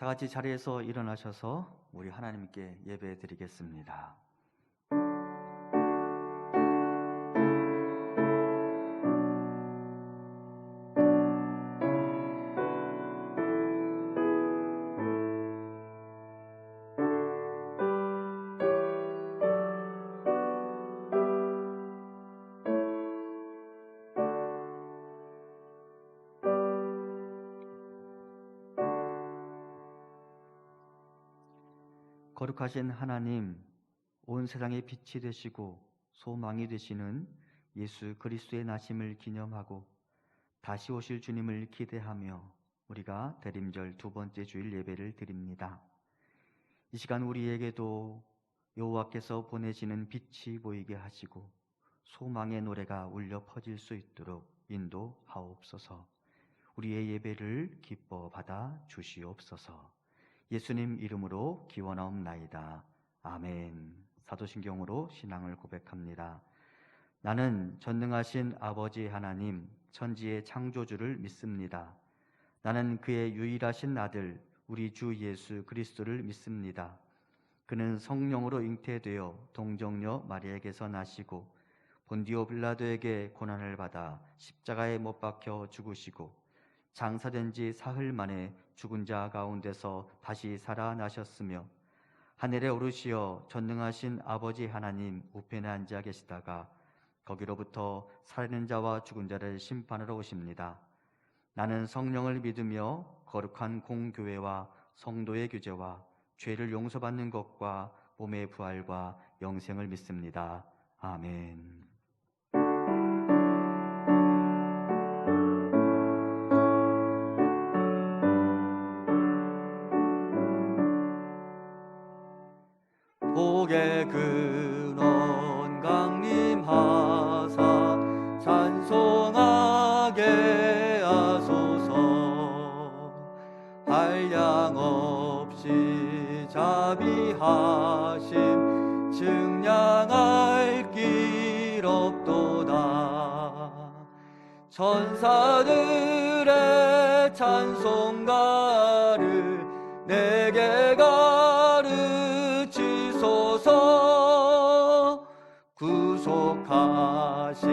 다 같이 자리에서 일어나셔서 우리 하나님께 예배 드리겠습니다. 거룩하신 하나님, 온 세상의 빛이 되시고 소망이 되시는 예수 그리스도의 나심을 기념하고 다시 오실 주님을 기대하며 우리가 대림절 두 번째 주일 예배를 드립니다. 이 시간 우리에게도 여호와께서 보내시는 빛이 보이게 하시고 소망의 노래가 울려 퍼질 수 있도록 인도하옵소서. 우리의 예배를 기뻐 받아 주시옵소서. 예수님 이름으로 기원하옵나이다. 아멘. 사도신경으로 신앙을 고백합니다. 나는 전능하신 아버지 하나님, 천지의 창조주를 믿습니다. 나는 그의 유일하신 아들, 우리 주 예수 그리스도를 믿습니다. 그는 성령으로 잉태되어 동정녀 마리아에게서 나시고 본디오 빌라도에게 고난을 받아 십자가에 못 박혀 죽으시고 장사된 지 사흘 만에 죽은 자 가운데서 다시 살아나셨으며 하늘에 오르시어 전능하신 아버지 하나님 우편에 앉아 계시다가 거기로부터 살아있는 자와 죽은 자를 심판하러 오십니다. 나는 성령을 믿으며 거룩한 공교회와 성도의 규제와 죄를 용서받는 것과 몸의 부활과 영생을 믿습니다. 아멘. 복의 근원 강림하사 찬송하게 하소서. 한량 없이 자비하심 증량할 길 없도다. 천사들의 찬송가를 내게 가르치소서. 구속하신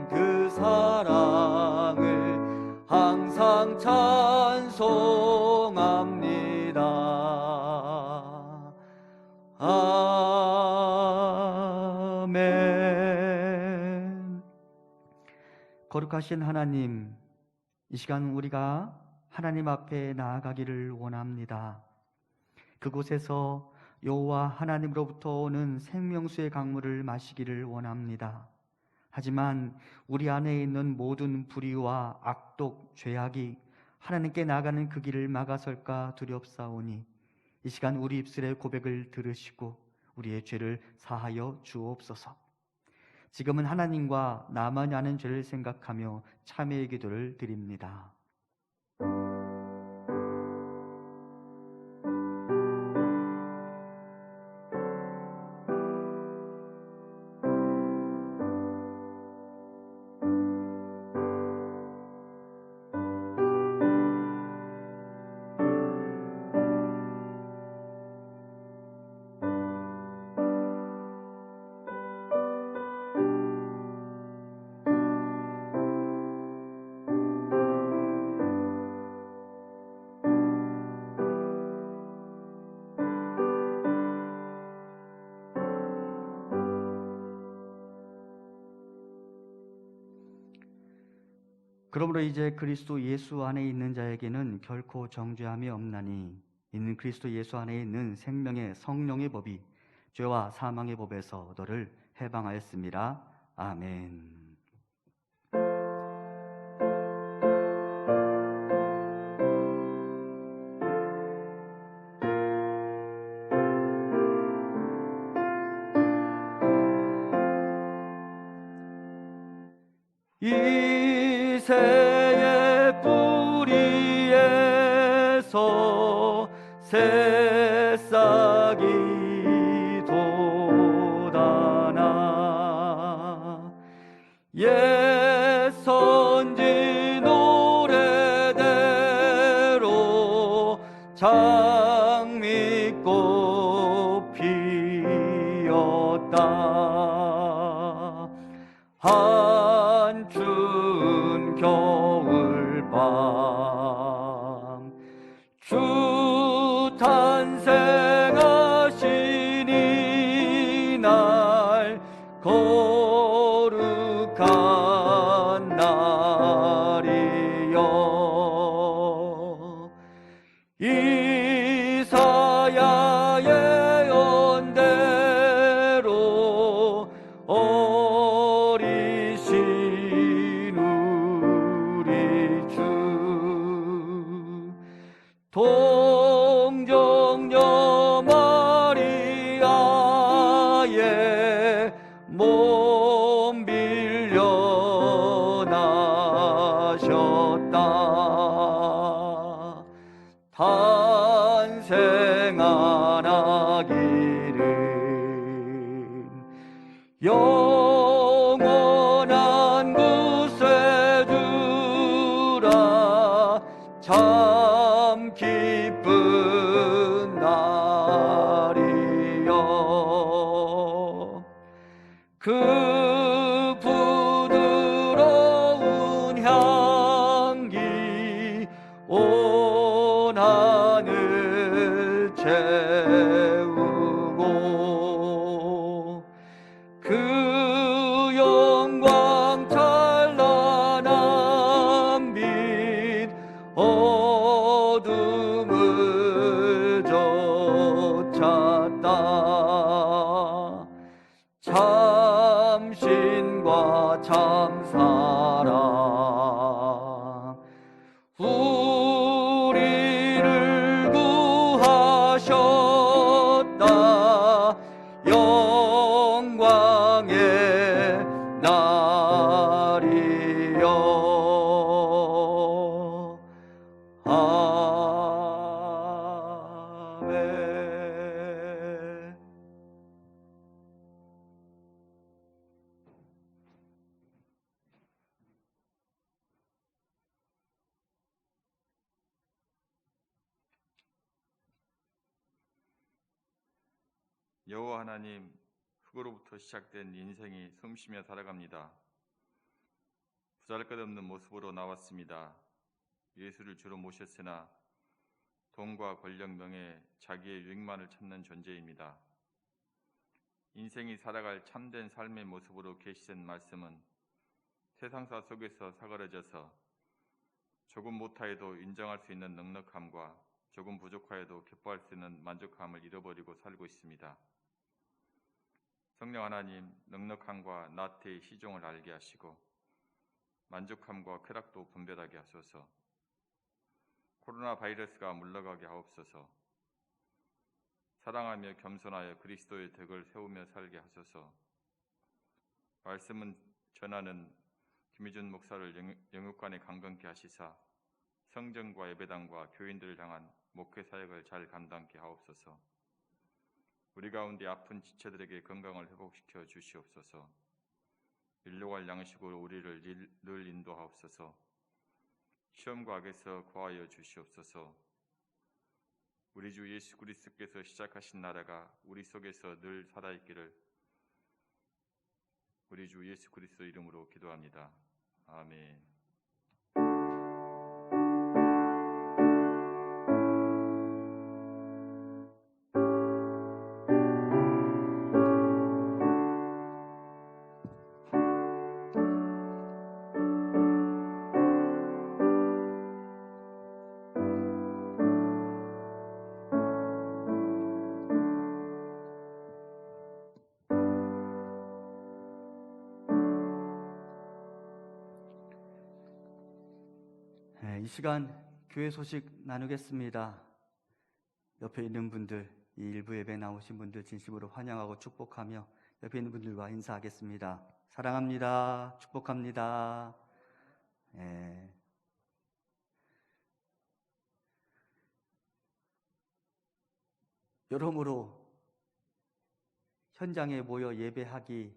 그 사랑을 항상 찬송합니다. 아멘. 거룩하신 하나님, 이 시간 우리가 하나님 앞에 나아가기를 원합니다. 그곳에서 여호와 하나님으로부터 오는 생명수의 강물을 마시기를 원합니다. 하지만 우리 안에 있는 모든 불의와 악독, 죄악이 하나님께 나아가는 그 길을 막아설까 두렵사오니 이 시간 우리 입술의 고백을 들으시고 우리의 죄를 사하여 주옵소서. 지금은 하나님과 나만이 아는 죄를 생각하며 참회의 기도를 드립니다. 그러므로 이제 그리스도 예수 안에 있는 자에게는 결코 정죄함이 없나니 이는 그리스도 예수 안에 있는 생명의 성령의 법이 죄와 사망의 법에서 너를 해방하였습니다. 아멘. 이 새의 뿌리에서 새싹이 돋아나 옛 선지 노래대로 자 한 추운 겨울밤 주 탄생하시니 날 거룩한 날이여 이사야의 언대로 어리신 우리 주 동정녀 마리아의 몸 빌려 나셨다 탄생한 아기는 영원한 구세주라 참 기쁜 날이여 그 부드러운 향기 온 하늘 채우고 그 영광 찬란한 빛 어둠을 쫓았다 참신과 참사랑 우리를 구하셨다 영광의 날이여 아멘. 여호와 하나님, 흙으로부터 시작된 인생이 숨쉬며 살아갑니다. 보잘것없는 모습으로 나왔습니다. 예수를 주로 모셨으나 돈과 권력, 명예, 자기의 유익만을 찾는 존재입니다. 인생이 살아갈 참된 삶의 모습으로 계시된 말씀은 세상사 속에서 사그러져서 조금 못하여도 인정할 수 있는 넉넉함과 조금 부족하여도 기뻐할 수 있는 만족함을 잃어버리고 살고 있습니다. 성령 하나님, 넉넉함과 나태의 시종을 알게 하시고 만족함과 쾌락도 분별하게 하소서. 코로나 바이러스가 물러가게 하옵소서. 사랑하며 겸손하여 그리스도의 덕을 세우며 살게 하소서. 말씀은 전하는 김희준 목사를 영육간에 강건케 하시사 성전과 예배당과 교인들을 향한 목회 사역을 잘 감당케 하옵소서. 우리 가운데 아픈 지체들에게 건강을 회복시켜 주시옵소서. 일용할 양식으로 우리를 늘 인도하옵소서. 시험과 악에서 구하여 주시옵소서. 우리 주 예수 그리스도께서 시작하신 나라가 우리 속에서 늘 살아있기를 우리 주 예수 그리스도 이름으로 기도합니다. 아멘. 이 시간 교회 소식 나누겠습니다. 옆에 있는 분들, 이 일부 예배 나오신 분들 진심으로 환영하고 축복하며 옆에 있는 분들과 인사하겠습니다. 사랑합니다. 축복합니다. 여러모로 현장에 모여 예배하기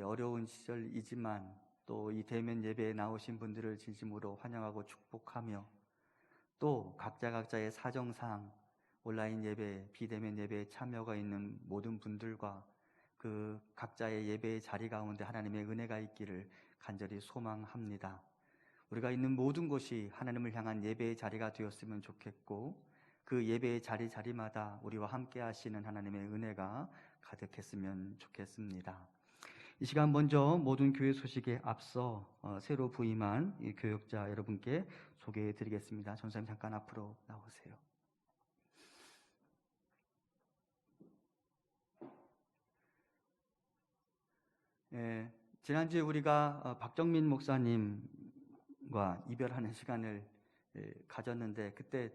어려운 시절이지만 또 이 대면 예배에 나오신 분들을 진심으로 환영하고 축복하며 또 각자의 사정상 온라인 예배, 비대면 예배에 참여가 있는 모든 분들과 그 각자의 예배의 자리 가운데 하나님의 은혜가 있기를 간절히 소망합니다. 우리가 있는 모든 곳이 하나님을 향한 예배의 자리가 되었으면 좋겠고, 그 예배의 자리마다 우리와 함께 하시는 하나님의 은혜가 가득했으면 좋겠습니다. 이 시간 먼저 모든 교회 소식에 앞서 새로 부임한 이 교역자 여러분께 소개해 드리겠습니다. 전사님 잠깐 앞으로 나오세요. 지난주에 우리가 박정민 목사님과 이별하는 시간을 가졌는데, 그때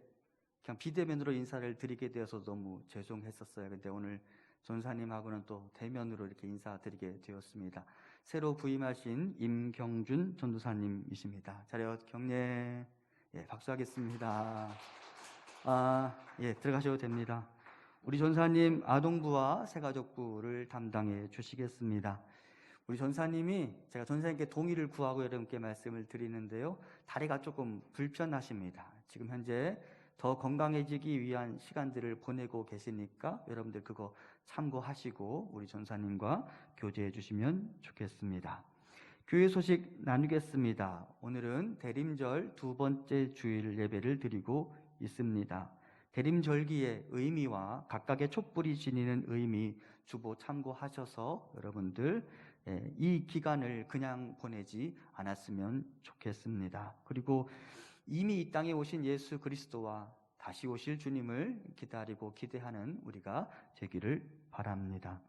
그냥 비대면으로 인사를 드리게 되어서 너무 죄송했었어요. 근데 오늘 전사님하고는 또 대면으로 이렇게 인사드리게 되었습니다. 새로 부임하신 임경준 전도사님이십니다. 자리에 격려, 박수하겠습니다. 들어가셔도 됩니다. 우리 전사님 아동부와 새가족부를 담당해 주시겠습니다. 우리 전사님이 제가 전사님께 동의를 구하고 여러분께 말씀을 드리는데요, 다리가 조금 불편하십니다. 지금 현재 더 건강해지기 위한 시간들을 보내고 계시니까 여러분들 그거 참고하시고 우리 전사님과 교제해 주시면 좋겠습니다. 교회 소식 나누겠습니다. 오늘은 대림절 두 번째 주일 예배를 드리고 있습니다. 대림절기의 의미와 각각의 촛불이 지니는 의미 주보 참고하셔서 여러분들 이 기간을 그냥 보내지 않았으면 좋겠습니다. 그리고 이미 이 땅에 오신 예수 그리스도와 다시 오실 주님을 기다리고 기대하는 우리가 되기를 바랍니다.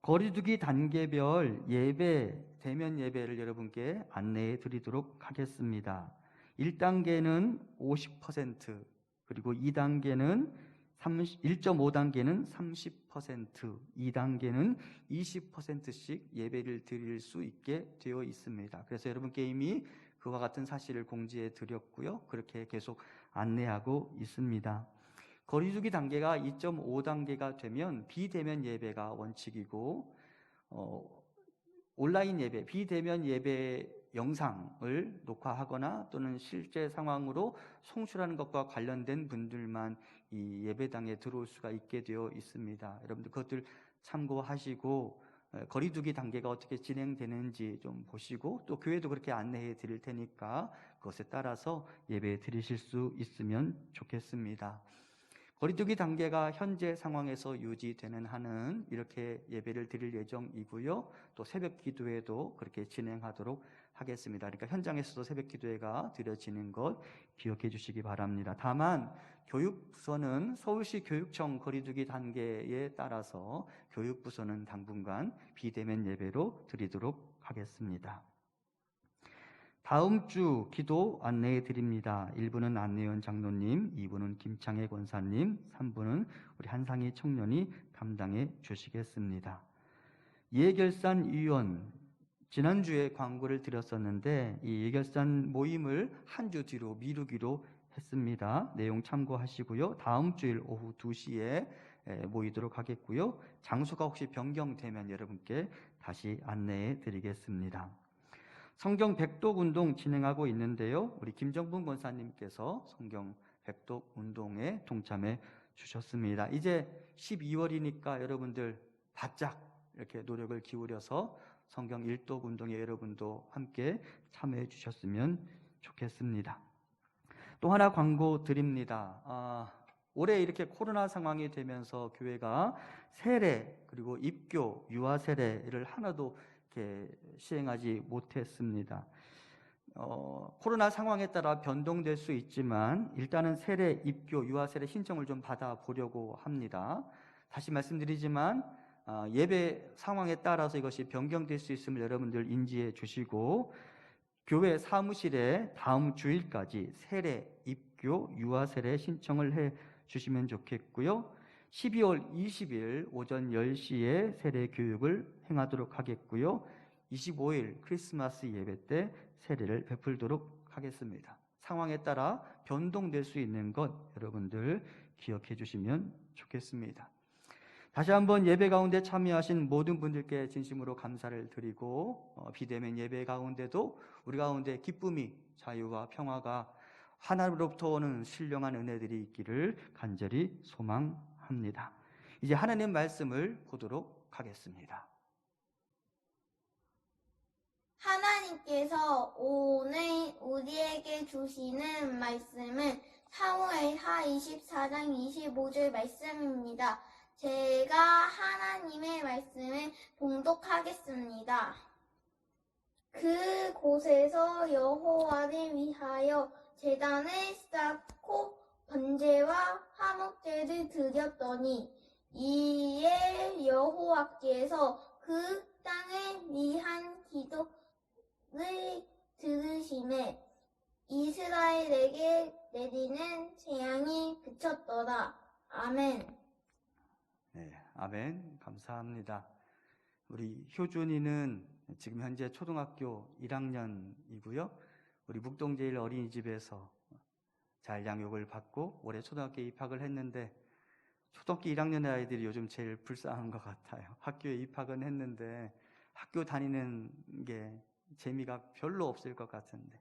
거리두기 단계별 예배, 대면 예배를 여러분께 안내해 드리도록 하겠습니다. 1단계는 50%, 그리고 2단계는 1.5단계는 30%, 2단계는 20%씩 예배를 드릴 수 있게 되어 있습니다. 그래서 여러분께 이미 그와 같은 사실을 공지해 드렸고요. 그렇게 계속 안내하고 있습니다. 거리두기 단계가 2.5단계가 되면 비대면 예배가 원칙이고, 온라인 예배, 비대면 예배 영상을 녹화하거나 또는 실제 상황으로 송출하는 것과 관련된 분들만 이 예배당에 들어올 수가 있게 되어 있습니다. 여러분들 그것들 참고하시고 거리두기 단계가 어떻게 진행되는지 좀 보시고, 또 교회도 그렇게 안내해 드릴 테니까 그것에 따라서 예배 드리실 수 있으면 좋겠습니다. 거리두기 단계가 현재 상황에서 유지되는 한은 이렇게 예배를 드릴 예정이고요. 또 새벽 기도회도 그렇게 진행하도록 하겠습니다. 그러니까 현장에서도 새벽 기도회가 드려지는 것 기억해 주시기 바랍니다. 다만 교육부서는 서울시 교육청 거리두기 단계에 따라서 교육부서는 당분간 비대면 예배로 드리도록 하겠습니다. 다음 주 기도 안내해 드립니다. 1부는 안내원 장로님, 2부는 김창혜 권사님, 3부는 우리 한상희 청년이 담당해 주시겠습니다. 예결산위원, 지난주에 광고를 드렸었는데 이 예결산 모임을 한 주 뒤로 미루기로 했습니다. 내용 참고하시고요. 다음 주일 오후 2시에 모이도록 하겠고요. 장소가 혹시 변경되면 여러분께 다시 안내해 드리겠습니다. 성경 백독 운동 진행하고 있는데요. 우리 김정분 권사님께서 성경 백독 운동에 동참해 주셨습니다. 이제 12월이니까 여러분들 바짝 이렇게 노력을 기울여서 성경 일독 운동에 여러분도 함께 참여해 주셨으면 좋겠습니다. 또 하나 광고 드립니다. 올해 이렇게 코로나 상황이 되면서 교회가 세례 그리고 입교, 유아 세례를 하나도 이렇게 시행하지 못했습니다. 코로나 상황에 따라 변동될 수 있지만 일단은 세례, 입교, 유아 세례 신청을 좀 받아보려고 합니다. 다시 말씀드리지만 예배 상황에 따라서 이것이 변경될 수 있음을 여러분들 인지해 주시고, 교회 사무실에 다음 주일까지 세례, 입교, 유아 세례 신청을 해 주시면 좋겠고요. 12월 20일 오전 10시에 세례 교육을 행하도록 하겠고요. 25일 크리스마스 예배 때 세례를 베풀도록 하겠습니다. 상황에 따라 변동될 수 있는 것 여러분들 기억해 주시면 좋겠습니다. 다시 한번 예배 가운데 참여하신 모든 분들께 진심으로 감사를 드리고, 비대면 예배 가운데도 우리 가운데 기쁨이, 자유와 평화가 하나님으로부터 오는 신령한 은혜들이 있기를 간절히 소망합니다. 이제 하나님 말씀을 보도록 하겠습니다. 하나님께서 오늘 우리에게 주시는 말씀은 사무엘하 24장 25절 말씀입니다. 제가 하나님의 말씀을 봉독하겠습니다. 그곳에서 여호와를 위하여 제단을 쌓고 번제와 화목제를 드렸더니 이에 여호와께서 그 땅을 위한 기도를 들으시매 이스라엘에게 내리는 재앙이 그쳤더라. 아멘. 네, 아멘. 감사합니다. 우리 효준이는 지금 현재 초등학교 1학년이고요. 우리 묵동제일 어린이집에서 잘 양육을 받고 올해 초등학교에 입학을 했는데 초등학교 1학년의 아이들이 요즘 제일 불쌍한 것 같아요. 학교에 입학은 했는데 학교 다니는 게 재미가 별로 없을 것 같은데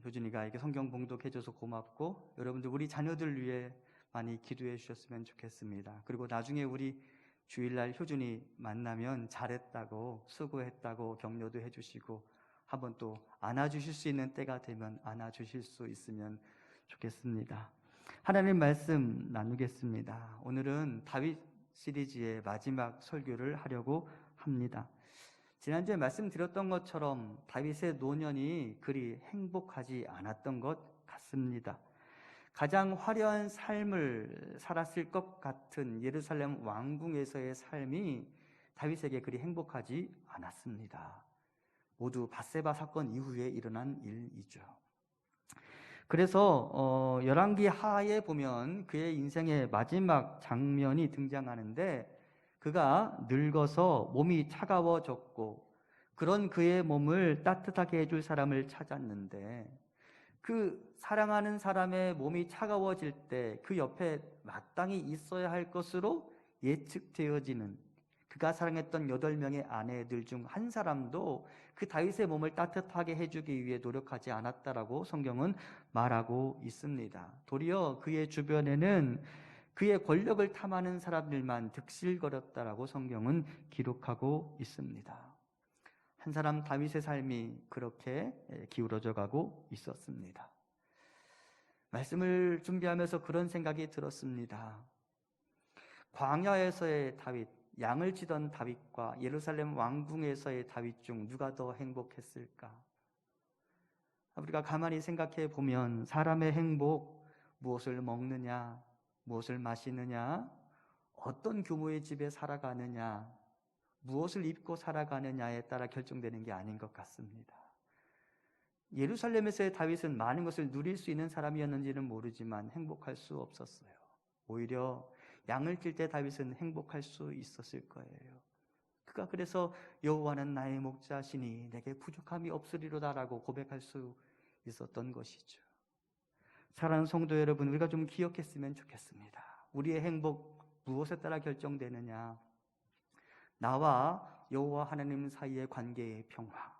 효준이가 이렇게 성경 봉독해줘서 고맙고 여러분들 우리 자녀들 위해 많이 기도해 주셨으면 좋겠습니다. 그리고 나중에 우리 주일날 효준이 만나면 잘했다고 수고했다고 격려도 해주시고 한번 또 안아주실 수 있는 때가 되면 안아주실 수 있으면 좋겠습니다. 하나님 말씀 나누겠습니다. 오늘은 다윗 시리즈의 마지막 설교를 하려고 합니다. 지난주에 말씀드렸던 것처럼 다윗의 노년이 그리 행복하지 않았던 것 같습니다. 가장 화려한 삶을 살았을 것 같은 예루살렘 왕궁에서의 삶이 다윗에게 그리 행복하지 않았습니다. 모두 밧세바 사건 이후에 일어난 일이죠. 그래서 열왕기 하에 보면 그의 인생의 마지막 장면이 등장하는데 그가 늙어서 몸이 차가워졌고 그런 그의 몸을 따뜻하게 해줄 사람을 찾았는데 그 사랑하는 사람의 몸이 차가워질 때 그 옆에 마땅히 있어야 할 것으로 예측되어지는 그가 사랑했던 8명의 아내들 중 한 사람도 그 다윗의 몸을 따뜻하게 해주기 위해 노력하지 않았다라고 성경은 말하고 있습니다. 도리어 그의 주변에는 그의 권력을 탐하는 사람들만 득실거렸다라고 성경은 기록하고 있습니다. 한 사람 다윗의 삶이 그렇게 기울어져 가고 있었습니다. 말씀을 준비하면서 그런 생각이 들었습니다. 광야에서의 다윗, 양을 치던 다윗과 예루살렘 왕궁에서의 다윗 중 누가 더 행복했을까? 우리가 가만히 생각해 보면 사람의 행복, 무엇을 먹느냐, 무엇을 마시느냐, 어떤 규모의 집에 살아가느냐, 무엇을 입고 살아가느냐에 따라 결정되는 게 아닌 것 같습니다. 예루살렘에서의 다윗은 많은 것을 누릴 수 있는 사람이었는지는 모르지만 행복할 수 없었어요. 오히려 양을 칠 때 다윗은 행복할 수 있었을 거예요. 그가 그래서 여호와는 나의 목자시니 내게 부족함이 없으리로다라고 고백할 수 있었던 것이죠. 사랑하는 성도 여러분, 우리가 좀 기억했으면 좋겠습니다. 우리의 행복 무엇에 따라 결정되느냐? 나와 여호와 하나님 사이의 관계의 평화,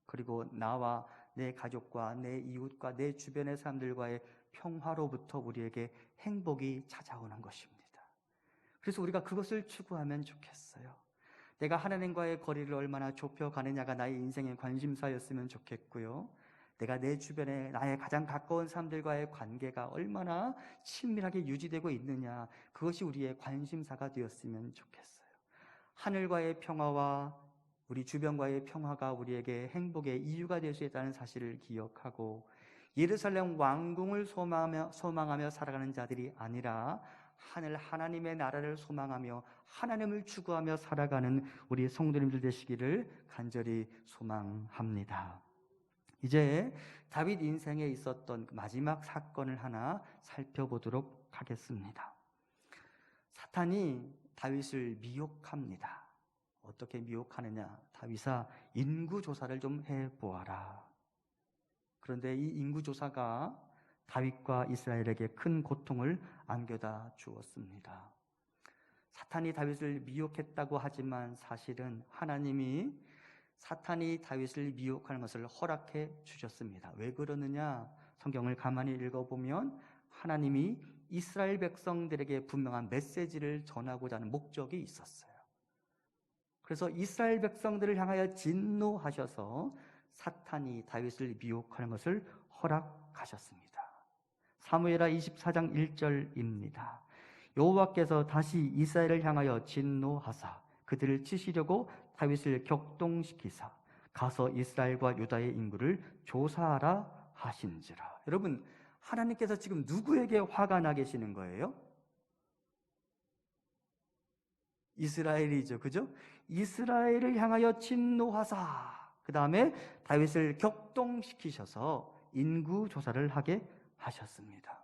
그리고 나와 내 가족과 내 이웃과 내 주변의 사람들과의 평화로부터 우리에게 행복이 찾아오는 것입니다. 그래서 우리가 그것을 추구하면 좋겠어요. 내가 하나님과의 거리를 얼마나 좁혀가느냐가 나의 인생의 관심사였으면 좋겠고요. 내가 내 주변에 나의 가장 가까운 사람들과의 관계가 얼마나 친밀하게 유지되고 있느냐, 그것이 우리의 관심사가 되었으면 좋겠어요. 하늘과의 평화와 우리 주변과의 평화가 우리에게 행복의 이유가 될 수 있다는 사실을 기억하고 예루살렘 왕궁을 소망하며 살아가는 자들이 아니라 하늘 하나님의 나라를 소망하며 하나님을 추구하며 살아가는 우리 성도님들 되시기를 간절히 소망합니다. 이제 다윗 인생에 있었던 마지막 사건을 하나 살펴보도록 하겠습니다. 사탄이 다윗을 미혹합니다. 어떻게 미혹하느냐? 다윗아, 인구조사를 좀 해보아라. 그런데 이 인구조사가 다윗과 이스라엘에게 큰 고통을 안겨다 주었습니다. 사탄이 다윗을 미혹했다고 하지만 사실은 하나님이 사탄이 다윗을 미혹하는 것을 허락해 주셨습니다. 왜 그러느냐? 성경을 가만히 읽어보면 하나님이 이스라엘 백성들에게 분명한 메시지를 전하고자 하는 목적이 있었어요. 그래서 이스라엘 백성들을 향하여 진노하셔서 사탄이 다윗을 미혹하는 것을 허락하셨습니다. 사무엘하 24장 1절입니다. 여호와께서 다시 이스라엘을 향하여 진노하사 그들을 치시려고 다윗을 격동시키사 가서 이스라엘과 유다의 인구를 조사하라 하신지라. 여러분, 하나님께서 지금 누구에게 화가 나 계시는 거예요? 이스라엘이죠, 그죠? 이스라엘을 향하여 진노하사 그 다음에 다윗을 격동시키셔서 인구 조사를 하게 하셨습니다.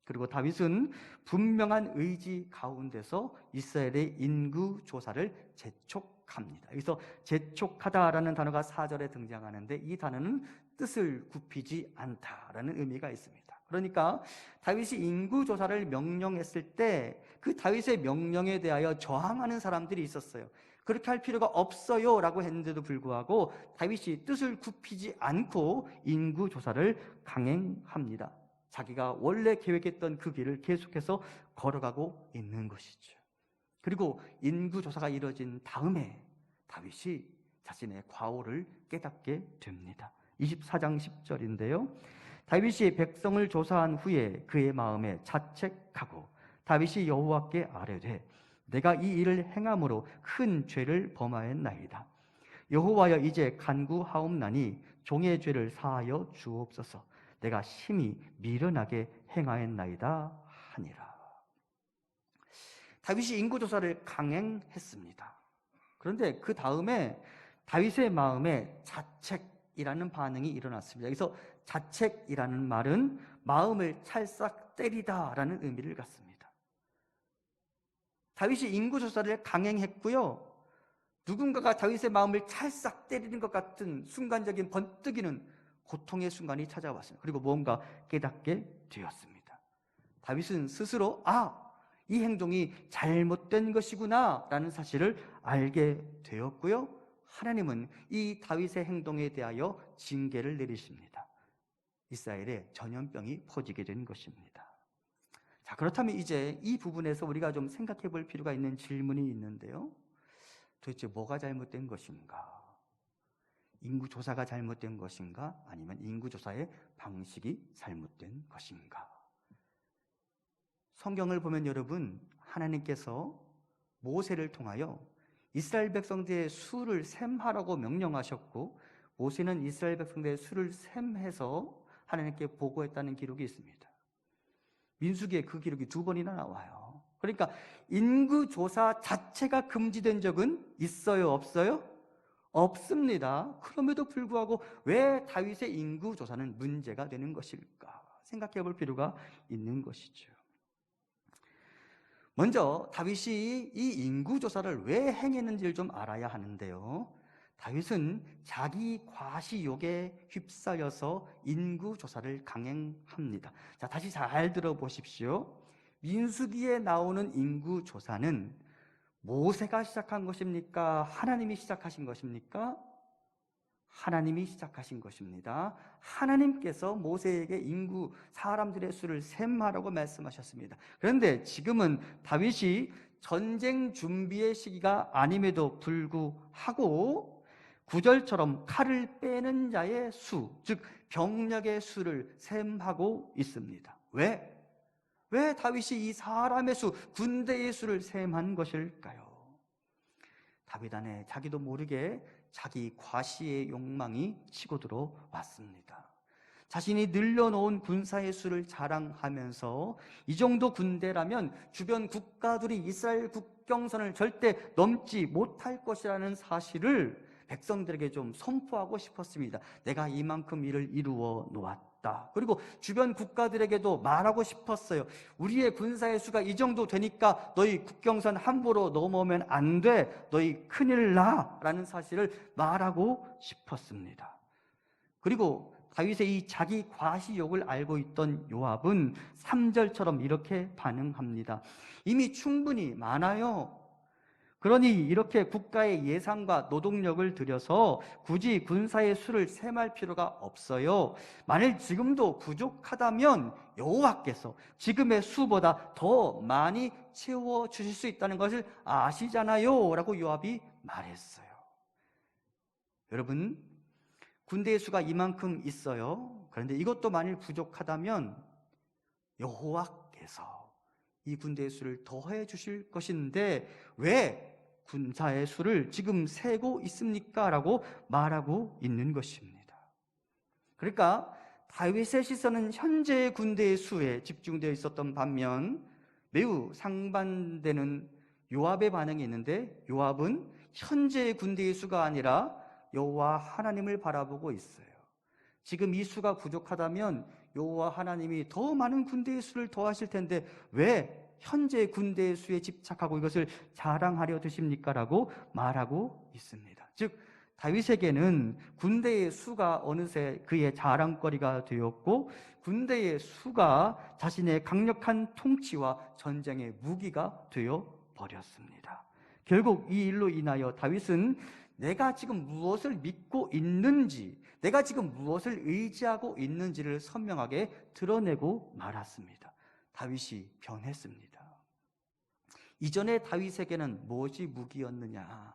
그리고 다윗은 분명한 의지 가운데서 이스라엘의 인구 조사를 재촉합니다. 여기서 재촉하다라는 단어가 4절에 등장하는데 이 단어는 뜻을 굽히지 않다라는 의미가 있습니다. 그러니까 다윗이 인구 조사를 명령했을 때 그 다윗의 명령에 대하여 저항하는 사람들이 있었어요. 그렇게 할 필요가 없어요 라고 했는데도 불구하고 다윗이 뜻을 굽히지 않고 인구 조사를 강행합니다. 자기가 원래 계획했던 그 길을 계속해서 걸어가고 있는 것이죠. 그리고 인구 조사가 이루어진 다음에 다윗이 자신의 과오를 깨닫게 됩니다. 24장 10절인데요. 다윗이 백성을 조사한 후에 그의 마음에 자책하고 다윗이 여호와께 아뢰되 내가 이 일을 행함으로 큰 죄를 범하였나이다. 여호와여 이제 간구하옵나니 종의 죄를 사하여 주옵소서. 내가 심히 미련하게 행하였나이다 하니라. 다윗이 인구조사를 강행했습니다. 그런데 그 다음에 다윗의 마음에 자책이라는 반응이 일어났습니다. 여기서 자책이라는 말은 마음을 찰싹 때리다라는 의미를 갖습니다. 다윗이 인구조사를 강행했고요. 누군가가 다윗의 마음을 찰싹 때리는 것 같은 순간적인 번뜩이는 고통의 순간이 찾아왔습니다. 그리고 뭔가 깨닫게 되었습니다. 다윗은 스스로 이 행동이 잘못된 것이구나 라는 사실을 알게 되었고요. 하나님은 이 다윗의 행동에 대하여 징계를 내리십니다. 이스라엘에 전염병이 퍼지게 된 것입니다. 자, 그렇다면 이제 이 부분에서 우리가 좀 생각해 볼 필요가 있는 질문이 있는데요. 도대체 뭐가 잘못된 것인가? 인구조사가 잘못된 것인가? 아니면 인구조사의 방식이 잘못된 것인가? 성경을 보면 여러분, 하나님께서 모세를 통하여 이스라엘 백성들의 수를 셈하라고 명령하셨고 모세는 이스라엘 백성들의 수를 셈해서 하나님께 보고했다는 기록이 있습니다. 민수기에 그 기록이 2번이나 나와요. 그러니까 인구조사 자체가 금지된 적은 있어요? 없어요? 없습니다. 그럼에도 불구하고 왜 다윗의 인구조사는 문제가 되는 것일까? 생각해 볼 필요가 있는 것이죠. 먼저 다윗이 이 인구조사를 왜 행했는지를 좀 알아야 하는데요. 다윗은 자기 과시욕에 휩싸여서 인구조사를 강행합니다. 자, 다시 잘 들어보십시오. 민수기에 나오는 인구조사는 모세가 시작한 것입니까? 하나님이 시작하신 것입니까? 하나님이 시작하신 것입니다. 하나님께서 모세에게 인구 사람들의 수를 셈하라고 말씀하셨습니다. 그런데 지금은 다윗이 전쟁 준비의 시기가 아님에도 불구하고 9절처럼 칼을 빼는 자의 수, 즉 병력의 수를 셈하고 있습니다. 왜 다윗이 이 사람의 수, 군대의 수를 셈한 것일까요? 다윗 안에 자기도 모르게 자기 과시의 욕망이 치고 들어왔습니다. 자신이 늘려놓은 군사의 수를 자랑하면서 이 정도 군대라면 주변 국가들이 이스라엘 국경선을 절대 넘지 못할 것이라는 사실을 백성들에게 좀 선포하고 싶었습니다. 내가 이만큼 일을 이루어 놓았다. 그리고 주변 국가들에게도 말하고 싶었어요. 우리의 군사의 수가 이 정도 되니까 너희 국경선 함부로 넘어오면 안 돼. 너희 큰일 나. 라는 사실을 말하고 싶었습니다. 그리고 다윗의 이 자기 과시욕을 알고 있던 요압은 3절처럼 이렇게 반응합니다. 이미 충분히 많아요. 그러니 이렇게 국가의 예산과 노동력을 들여서 굳이 군사의 수를 셈할 필요가 없어요. 만일 지금도 부족하다면 여호와께서 지금의 수보다 더 많이 채워주실 수 있다는 것을 아시잖아요 라고 요압이 말했어요. 여러분, 군대의 수가 이만큼 있어요. 그런데 이것도 만일 부족하다면 여호와께서 이 군대의 수를 더해 주실 것인데 왜 군사의 수를 지금 세고 있습니까? 라고 말하고 있는 것입니다. 그러니까 다윗의 시선은 현재의 군대의 수에 집중되어 있었던 반면 매우 상반되는 요압의 반응이 있는데, 요압은 현재의 군대의 수가 아니라 여호와 하나님을 바라보고 있어요. 지금 이 수가 부족하다면 여호와 하나님이 더 많은 군대의 수를 더하실 텐데 왜 현재 군대의 수에 집착하고 이것을 자랑하려 드십니까? 라고 말하고 있습니다. 즉 다윗에게는 군대의 수가 어느새 그의 자랑거리가 되었고 군대의 수가 자신의 강력한 통치와 전쟁의 무기가 되어 버렸습니다. 결국 이 일로 인하여 다윗은 내가 지금 무엇을 믿고 있는지, 내가 지금 무엇을 의지하고 있는지를 선명하게 드러내고 말았습니다. 다윗이 변했습니다. 이전에 다윗에게는 무엇이 무기였느냐?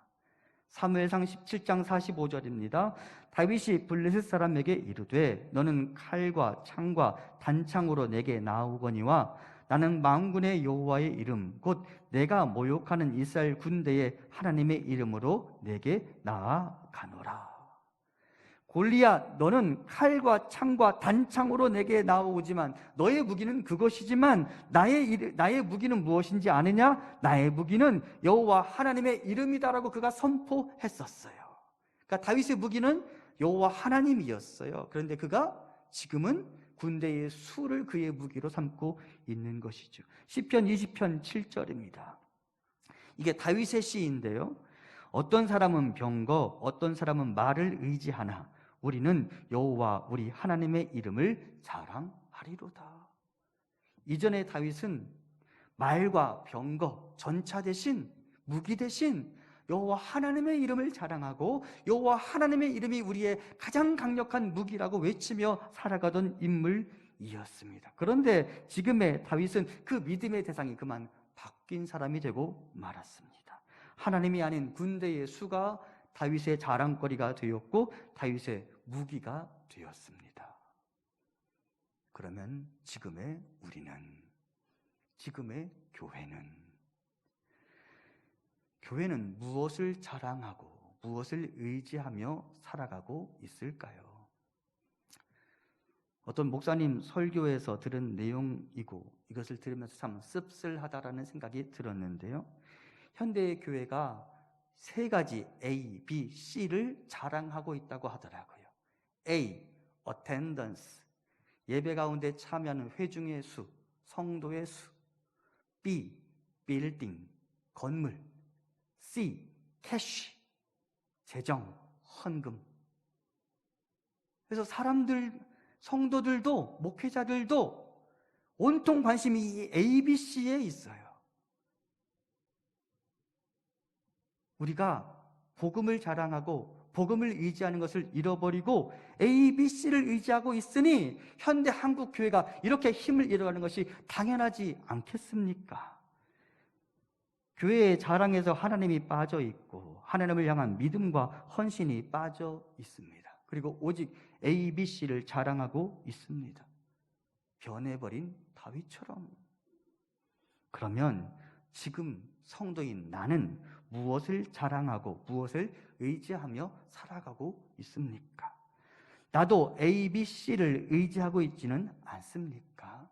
사무엘상 17장 45절입니다. 다윗이 블레셋 사람에게 이르되 너는 칼과 창과 단창으로 내게 나오거니와 나는 만군의 여호와의 이름 곧 내가 모욕하는 이스라엘 군대의 하나님의 이름으로 내게 나아가노라. 골리앗, 너는 칼과 창과 단창으로 내게 나오지만 너의 무기는 그것이지만 나의 무기는 무엇인지 아느냐? 나의 무기는 여호와 하나님의 이름이다라고 그가 선포했었어요. 그러니까 다윗의 무기는 여호와 하나님이었어요. 그런데 그가 지금은 군대의 수를 그의 무기로 삼고 있는 것이죠. 시편 20편 7절입니다. 이게 다윗의 시인데요. 어떤 사람은 병거, 어떤 사람은 말을 의지하나 우리는 여호와 우리 하나님의 이름을 자랑하리로다. 이전에 다윗은 말과 병거, 전차 대신, 무기 대신 여호와 하나님의 이름을 자랑하고 여호와 하나님의 이름이 우리의 가장 강력한 무기라고 외치며 살아가던 인물이었습니다. 그런데 지금의 다윗은 그 믿음의 대상이 그만 바뀐 사람이 되고 말았습니다. 하나님이 아닌 군대의 수가 다윗의 자랑거리가 되었고 다윗의 무기가 되었습니다. 그러면 지금의 우리는, 지금의 교회는 무엇을 자랑하고 무엇을 의지하며 살아가고 있을까요? 어떤 목사님 설교에서 들은 내용이고 이것을 들으면서 참 씁쓸하다라는 생각이 들었는데요. 현대의 교회가 세 가지 A, B, C를 자랑하고 있다고 하더라고요. A, attendance, 예배 가운데 참여하는 회중의 수, 성도의 수. B, building, 건물. C, cash, 재정, 헌금. 그래서 성도들도, 목회자들도 온통 관심이 이 A, B, C에 있어요. 우리가 복음을 자랑하고 복음을 의지하는 것을 잃어버리고 A, B, C를 의지하고 있으니 현대 한국 교회가 이렇게 힘을 잃어가는 것이 당연하지 않겠습니까? 교회의 자랑에서 하나님이 빠져 있고 하나님을 향한 믿음과 헌신이 빠져 있습니다. 그리고 오직 A, B, C를 자랑하고 있습니다. 변해버린 다윗처럼. 그러면 지금 성도인 나는 무엇을 자랑하고 무엇을 의지하며 살아가고 있습니까? 나도 A, B, C를 의지하고 있지는 않습니까?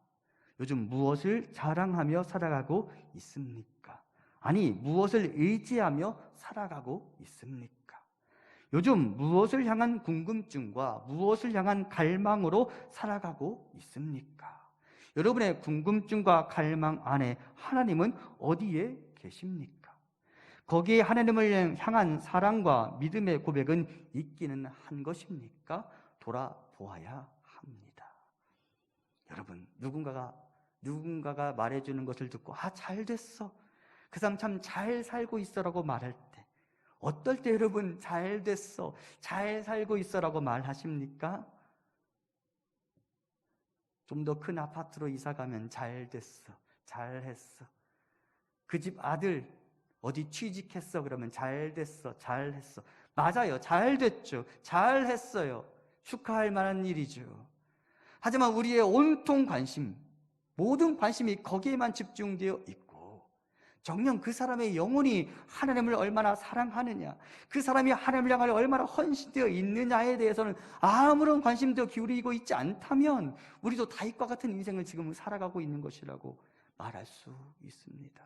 요즘 무엇을 자랑하며 살아가고 있습니까? 아니, 무엇을 의지하며 살아가고 있습니까? 요즘 무엇을 향한 궁금증과 무엇을 향한 갈망으로 살아가고 있습니까? 여러분의 궁금증과 갈망 안에 하나님은 어디에 계십니까? 거기에 하나님을 향한 사랑과 믿음의 고백은 있기는 한 것입니까? 돌아보아야 합니다. 여러분, 누군가가 말해주는 것을 듣고 잘 됐어, 그 사람 참 잘 살고 있어라고 말할 때, 어떨 때 여러분 잘 됐어, 잘 살고 있어라고 말하십니까? 좀 더 큰 아파트로 이사 가면 잘 됐어, 잘했어. 그 집 아들 어디 취직했어 그러면 잘 됐어, 잘했어. 맞아요, 잘 됐죠, 잘했어요. 축하할 만한 일이죠. 하지만 우리의 온통 관심, 모든 관심이 거기에만 집중되어 있고, 정녕 그 사람의 영혼이 하나님을 얼마나 사랑하느냐, 그 사람이 하나님을 향하여 얼마나 헌신되어 있느냐에 대해서는 아무런 관심도 기울이고 있지 않다면 우리도 다윗과 같은 인생을 지금 살아가고 있는 것이라고 말할 수 있습니다.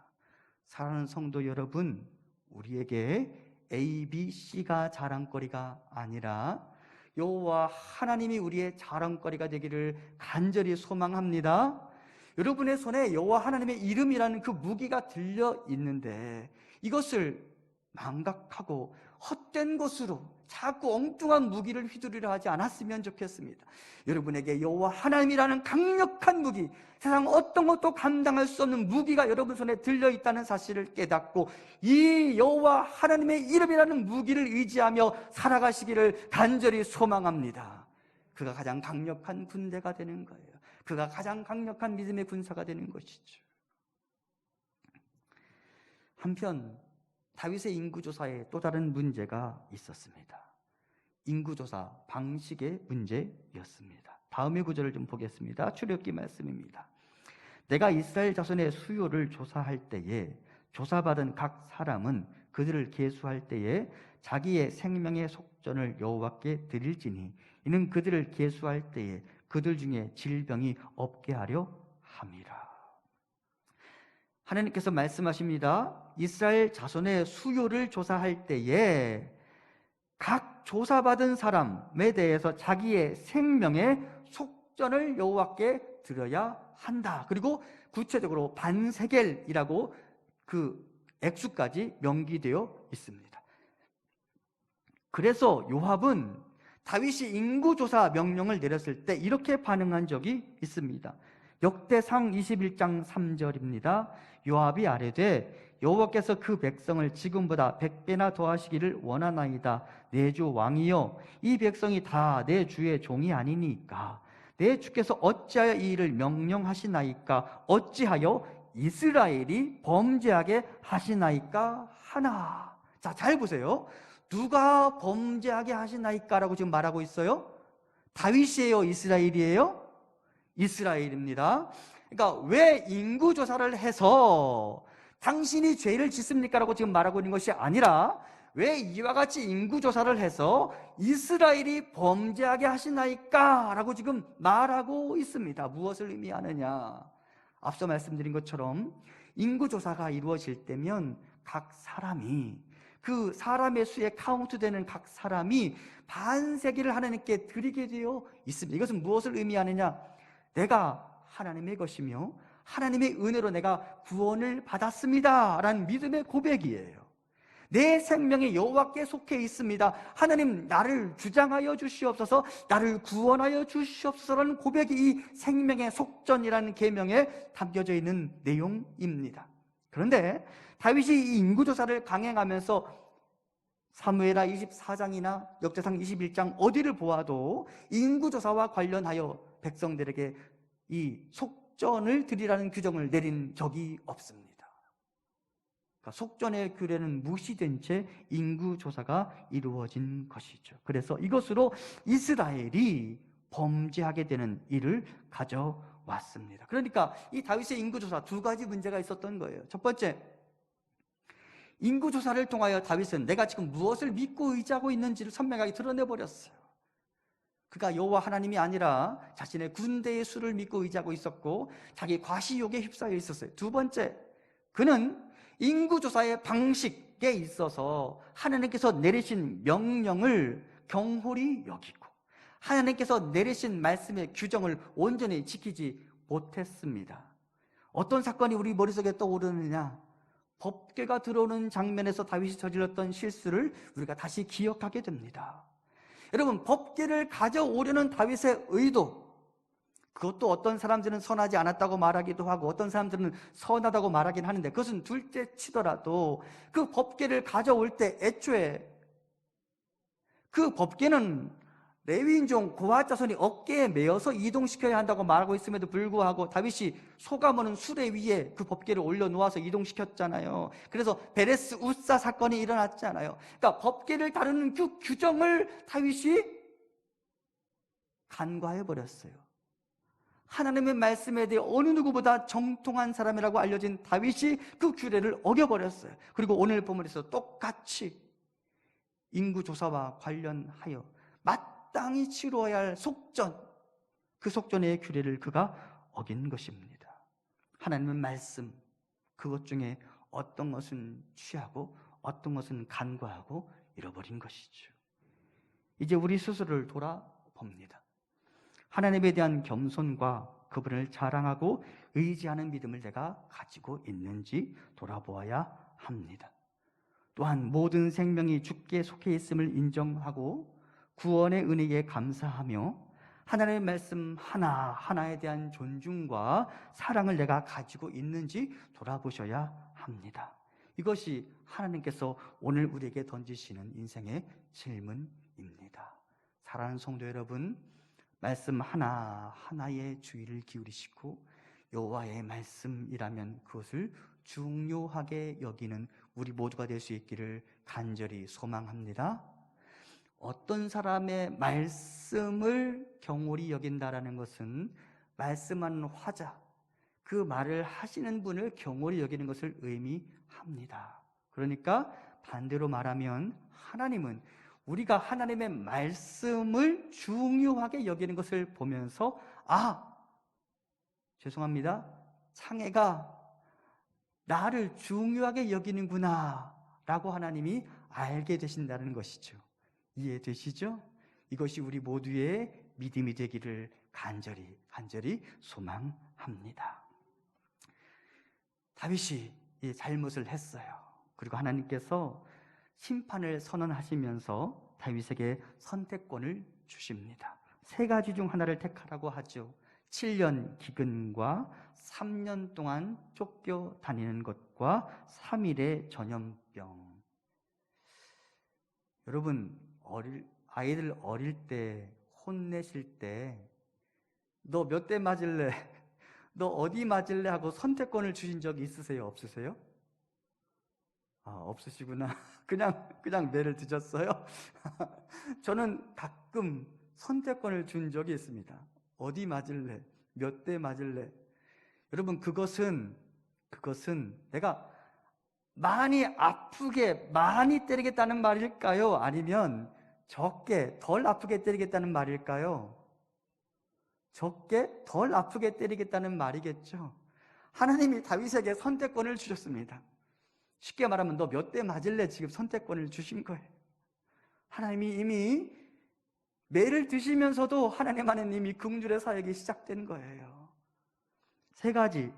사랑하는 성도 여러분, 우리에게 A, B, C가 자랑거리가 아니라 여호와 하나님이 우리의 자랑거리가 되기를 간절히 소망합니다. 여러분의 손에 여호와 하나님의 이름이라는 그 무기가 들려 있는데 이것을 망각하고 헛된 것으로 자꾸 엉뚱한 무기를 휘두르려 하지 않았으면 좋겠습니다. 여러분에게 여호와 하나님이라는 강력한 무기, 세상 어떤 것도 감당할 수 없는 무기가 여러분 손에 들려있다는 사실을 깨닫고 이 여호와 하나님의 이름이라는 무기를 의지하며 살아가시기를 간절히 소망합니다. 그가 가장 강력한 군대가 되는 거예요. 그가 가장 강력한 믿음의 군사가 되는 것이죠. 한편 다윗의 인구조사에 또 다른 문제가 있었습니다. 인구조사 방식의 문제였습니다. 다음의 구절을 좀 보겠습니다. 출애굽기 말씀입니다. 내가 이스라엘 자손의 수요를 조사할 때에 조사받은 각 사람은 그들을 계수할 때에 자기의 생명의 속전을 여호와께 드릴지니 이는 그들을 계수할 때에 그들 중에 질병이 없게 하려 함이라. 하나님께서 말씀하십니다. 이스라엘 자손의 수요를 조사할 때에 각 조사받은 사람에 대해서 자기의 생명의 속전을 여호와께 드려야 한다. 그리고 구체적으로 반세겔이라고 그 액수까지 명기되어 있습니다. 그래서 요압은 다윗이 인구조사 명령을 내렸을 때 이렇게 반응한 적이 있습니다. 역대상 21장 3절입니다. 요압이 아뢰되 여호와께서 그 백성을 지금보다 100배나 더하시기를 원하나이다. 내 주 왕이여, 이 백성이 다 내 주의 종이 아니니까 내 주께서 어찌하여 이 일을 명령하시나이까? 어찌하여 이스라엘이 범죄하게 하시나이까 하나. 자, 잘 보세요. 누가 범죄하게 하시나이까라고 지금 말하고 있어요? 다윗이에요, 이스라엘이에요? 이스라엘입니다. 그러니까 왜 인구조사를 해서 당신이 죄를 짓습니까? 라고 지금 말하고 있는 것이 아니라 왜 이와 같이 인구조사를 해서 이스라엘이 범죄하게 하시나이까? 라고 지금 말하고 있습니다. 무엇을 의미하느냐? 앞서 말씀드린 것처럼 인구조사가 이루어질 때면 각 사람이 그 사람의 수에 카운트되는 각 사람이 반세기를 하나님께 드리게 되어 있습니다. 이것은 무엇을 의미하느냐? 내가 하나님의 것이며 하나님의 은혜로 내가 구원을 받았습니다 라는 믿음의 고백이에요. 내 생명이 여호와께 속해 있습니다. 하나님 나를 주장하여 주시옵소서, 나를 구원하여 주시옵소서라는 고백이 이 생명의 속전이라는 계명에 담겨져 있는 내용입니다. 그런데 다윗이 이 인구조사를 강행하면서 사무엘하 24장이나 역대상 21장 어디를 보아도 인구조사와 관련하여 백성들에게 이 속전을 드리라는 규정을 내린 적이 없습니다. 그러니까 속전의 규례는 무시된 채 인구조사가 이루어진 것이죠. 그래서 이것으로 이스라엘이 범죄하게 되는 일을 가져왔습니다. 그러니까 이 다윗의 인구조사 두 가지 문제가 있었던 거예요. 첫 번째, 인구조사를 통하여 다윗은 내가 지금 무엇을 믿고 의지하고 있는지를 선명하게 드러내버렸어요. 그가 여호와 하나님이 아니라 자신의 군대의 수를 믿고 의지하고 있었고 자기 과시욕에 휩싸여 있었어요. 두 번째, 그는 인구조사의 방식에 있어서 하나님께서 내리신 명령을 경홀히 여기고 하나님께서 내리신 말씀의 규정을 온전히 지키지 못했습니다. 어떤 사건이 우리 머릿속에 떠오르느냐? 법궤가 들어오는 장면에서 다윗이 저질렀던 실수를 우리가 다시 기억하게 됩니다. 여러분, 법궤를 가져오려는 다윗의 의도, 그것도 어떤 사람들은 선하지 않았다고 말하기도 하고 어떤 사람들은 선하다고 말하긴 하는데, 그것은 둘째 치더라도 그 법궤를 가져올 때 애초에 그 법궤는 레위인종 고핫 자손이 어깨에 메어서 이동시켜야 한다고 말하고 있음에도 불구하고 다윗이 소가모는 수레 위에 그 법궤를 올려놓아서 이동시켰잖아요. 그래서 베레스 우사 사건이 일어났잖아요. 그러니까 법궤를 다루는 그 규정을 다윗이 간과해버렸어요. 하나님의 말씀에 대해 어느 누구보다 정통한 사람이라고 알려진 다윗이 그 규례를 어겨버렸어요. 그리고 오늘 본문에서 똑같이 인구조사와 관련하여 마땅히 치루어야 할 속전, 그 속전의 규례를 그가 어긴 것입니다. 하나님의 말씀, 그것 중에 어떤 것은 취하고 어떤 것은 간과하고 잃어버린 것이죠. 이제 우리 스스로를 돌아봅니다. 하나님에 대한 겸손과 그분을 자랑하고 의지하는 믿음을 내가 가지고 있는지 돌아보아야 합니다. 또한 모든 생명이 주께 속해 있음을 인정하고 구원의 은혜에 감사하며 하나님의 말씀 하나하나에 대한 존중과 사랑을 내가 가지고 있는지 돌아보셔야 합니다. 이것이 하나님께서 오늘 우리에게 던지시는 인생의 질문입니다. 사랑하는 성도 여러분, 말씀 하나하나에 주의를 기울이시고 여호와의 말씀이라면 그것을 중요하게 여기는 우리 모두가 될 수 있기를 간절히 소망합니다. 어떤 사람의 말씀을 경홀히 여긴다라는 것은 말씀하는 화자, 그 말을 하시는 분을 경홀히 여기는 것을 의미합니다. 그러니까 반대로 말하면 하나님은 우리가 하나님의 말씀을 중요하게 여기는 것을 보면서 죄송합니다, 창애가 나를 중요하게 여기는구나 라고 하나님이 알게 되신다는 것이죠. 이해되시죠? 이것이 우리 모두의 믿음이 되기를 간절히 소망합니다. 다윗이 이 잘못을 했어요. 그리고 하나님께서 심판을 선언하시면서 다윗에게 선택권을 주십니다. 세 가지 중 하나를 택하라고 하죠. 7년 기근과 3년 동안 쫓겨다니는 것과 3일의 전염병. 여러분, 아이들 어릴 때 혼내실 때 너 몇 대 맞을래? 너 어디 맞을래? 하고 선택권을 주신 적이 있으세요? 없으세요? 없으시구나. 그냥 매를 드셨어요? 저는 가끔 선택권을 준 적이 있습니다. 어디 맞을래? 몇 대 맞을래? 여러분, 그것은 내가 많이 아프게 많이 때리겠다는 말일까요? 아니면 적게 덜 아프게 때리겠다는 말일까요? 적게 덜 아프게 때리겠다는 말이겠죠. 하나님이 다윗에게 선택권을 주셨습니다. 쉽게 말하면 너 몇 대 맞을래? 지금 선택권을 주신 거예요. 하나님이 이미 매를 드시면서도 하나님 안에는 이미 긍휼의 사역이 시작된 거예요. 세 가지,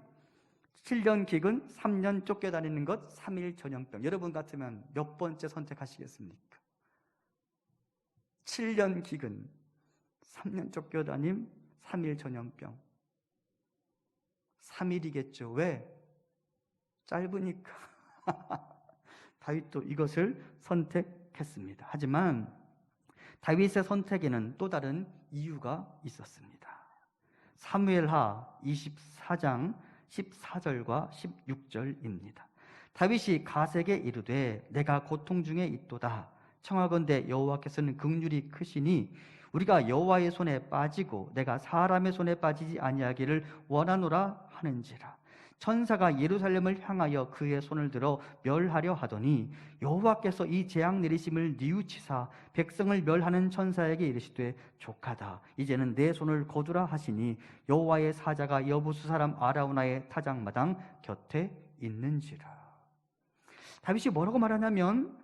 7년 기근, 3년 쫓겨다니는 것, 3일 전염병. 여러분 같으면 몇 번째 선택하시겠습니까? 7년 기근, 3년 쫓겨다님, 3일 전염병. 3일이겠죠. 왜? 짧으니까. 다윗도 이것을 선택했습니다. 하지만 다윗의 선택에는 또 다른 이유가 있었습니다. 사무엘하 24장 14절과 16절입니다. 다윗이 가세게 이르되 내가 고통 중에 있도다. 청하건대 여호와께서는 긍휼이 크시니 우리가 여호와의 손에 빠지고 내가 사람의 손에 빠지지 아니하기를 원하노라 하는지라. 천사가 예루살렘을 향하여 그의 손을 들어 멸하려 하더니 여호와께서 이 재앙 내리심을 뉘우치사 백성을 멸하는 천사에게 이르시되 족하다. 이제는 내 손을 거두라 하시니 여호와의 사자가 여부수 사람 아라우나의 타작마당 곁에 있는지라. 다윗이 뭐라고 말하냐면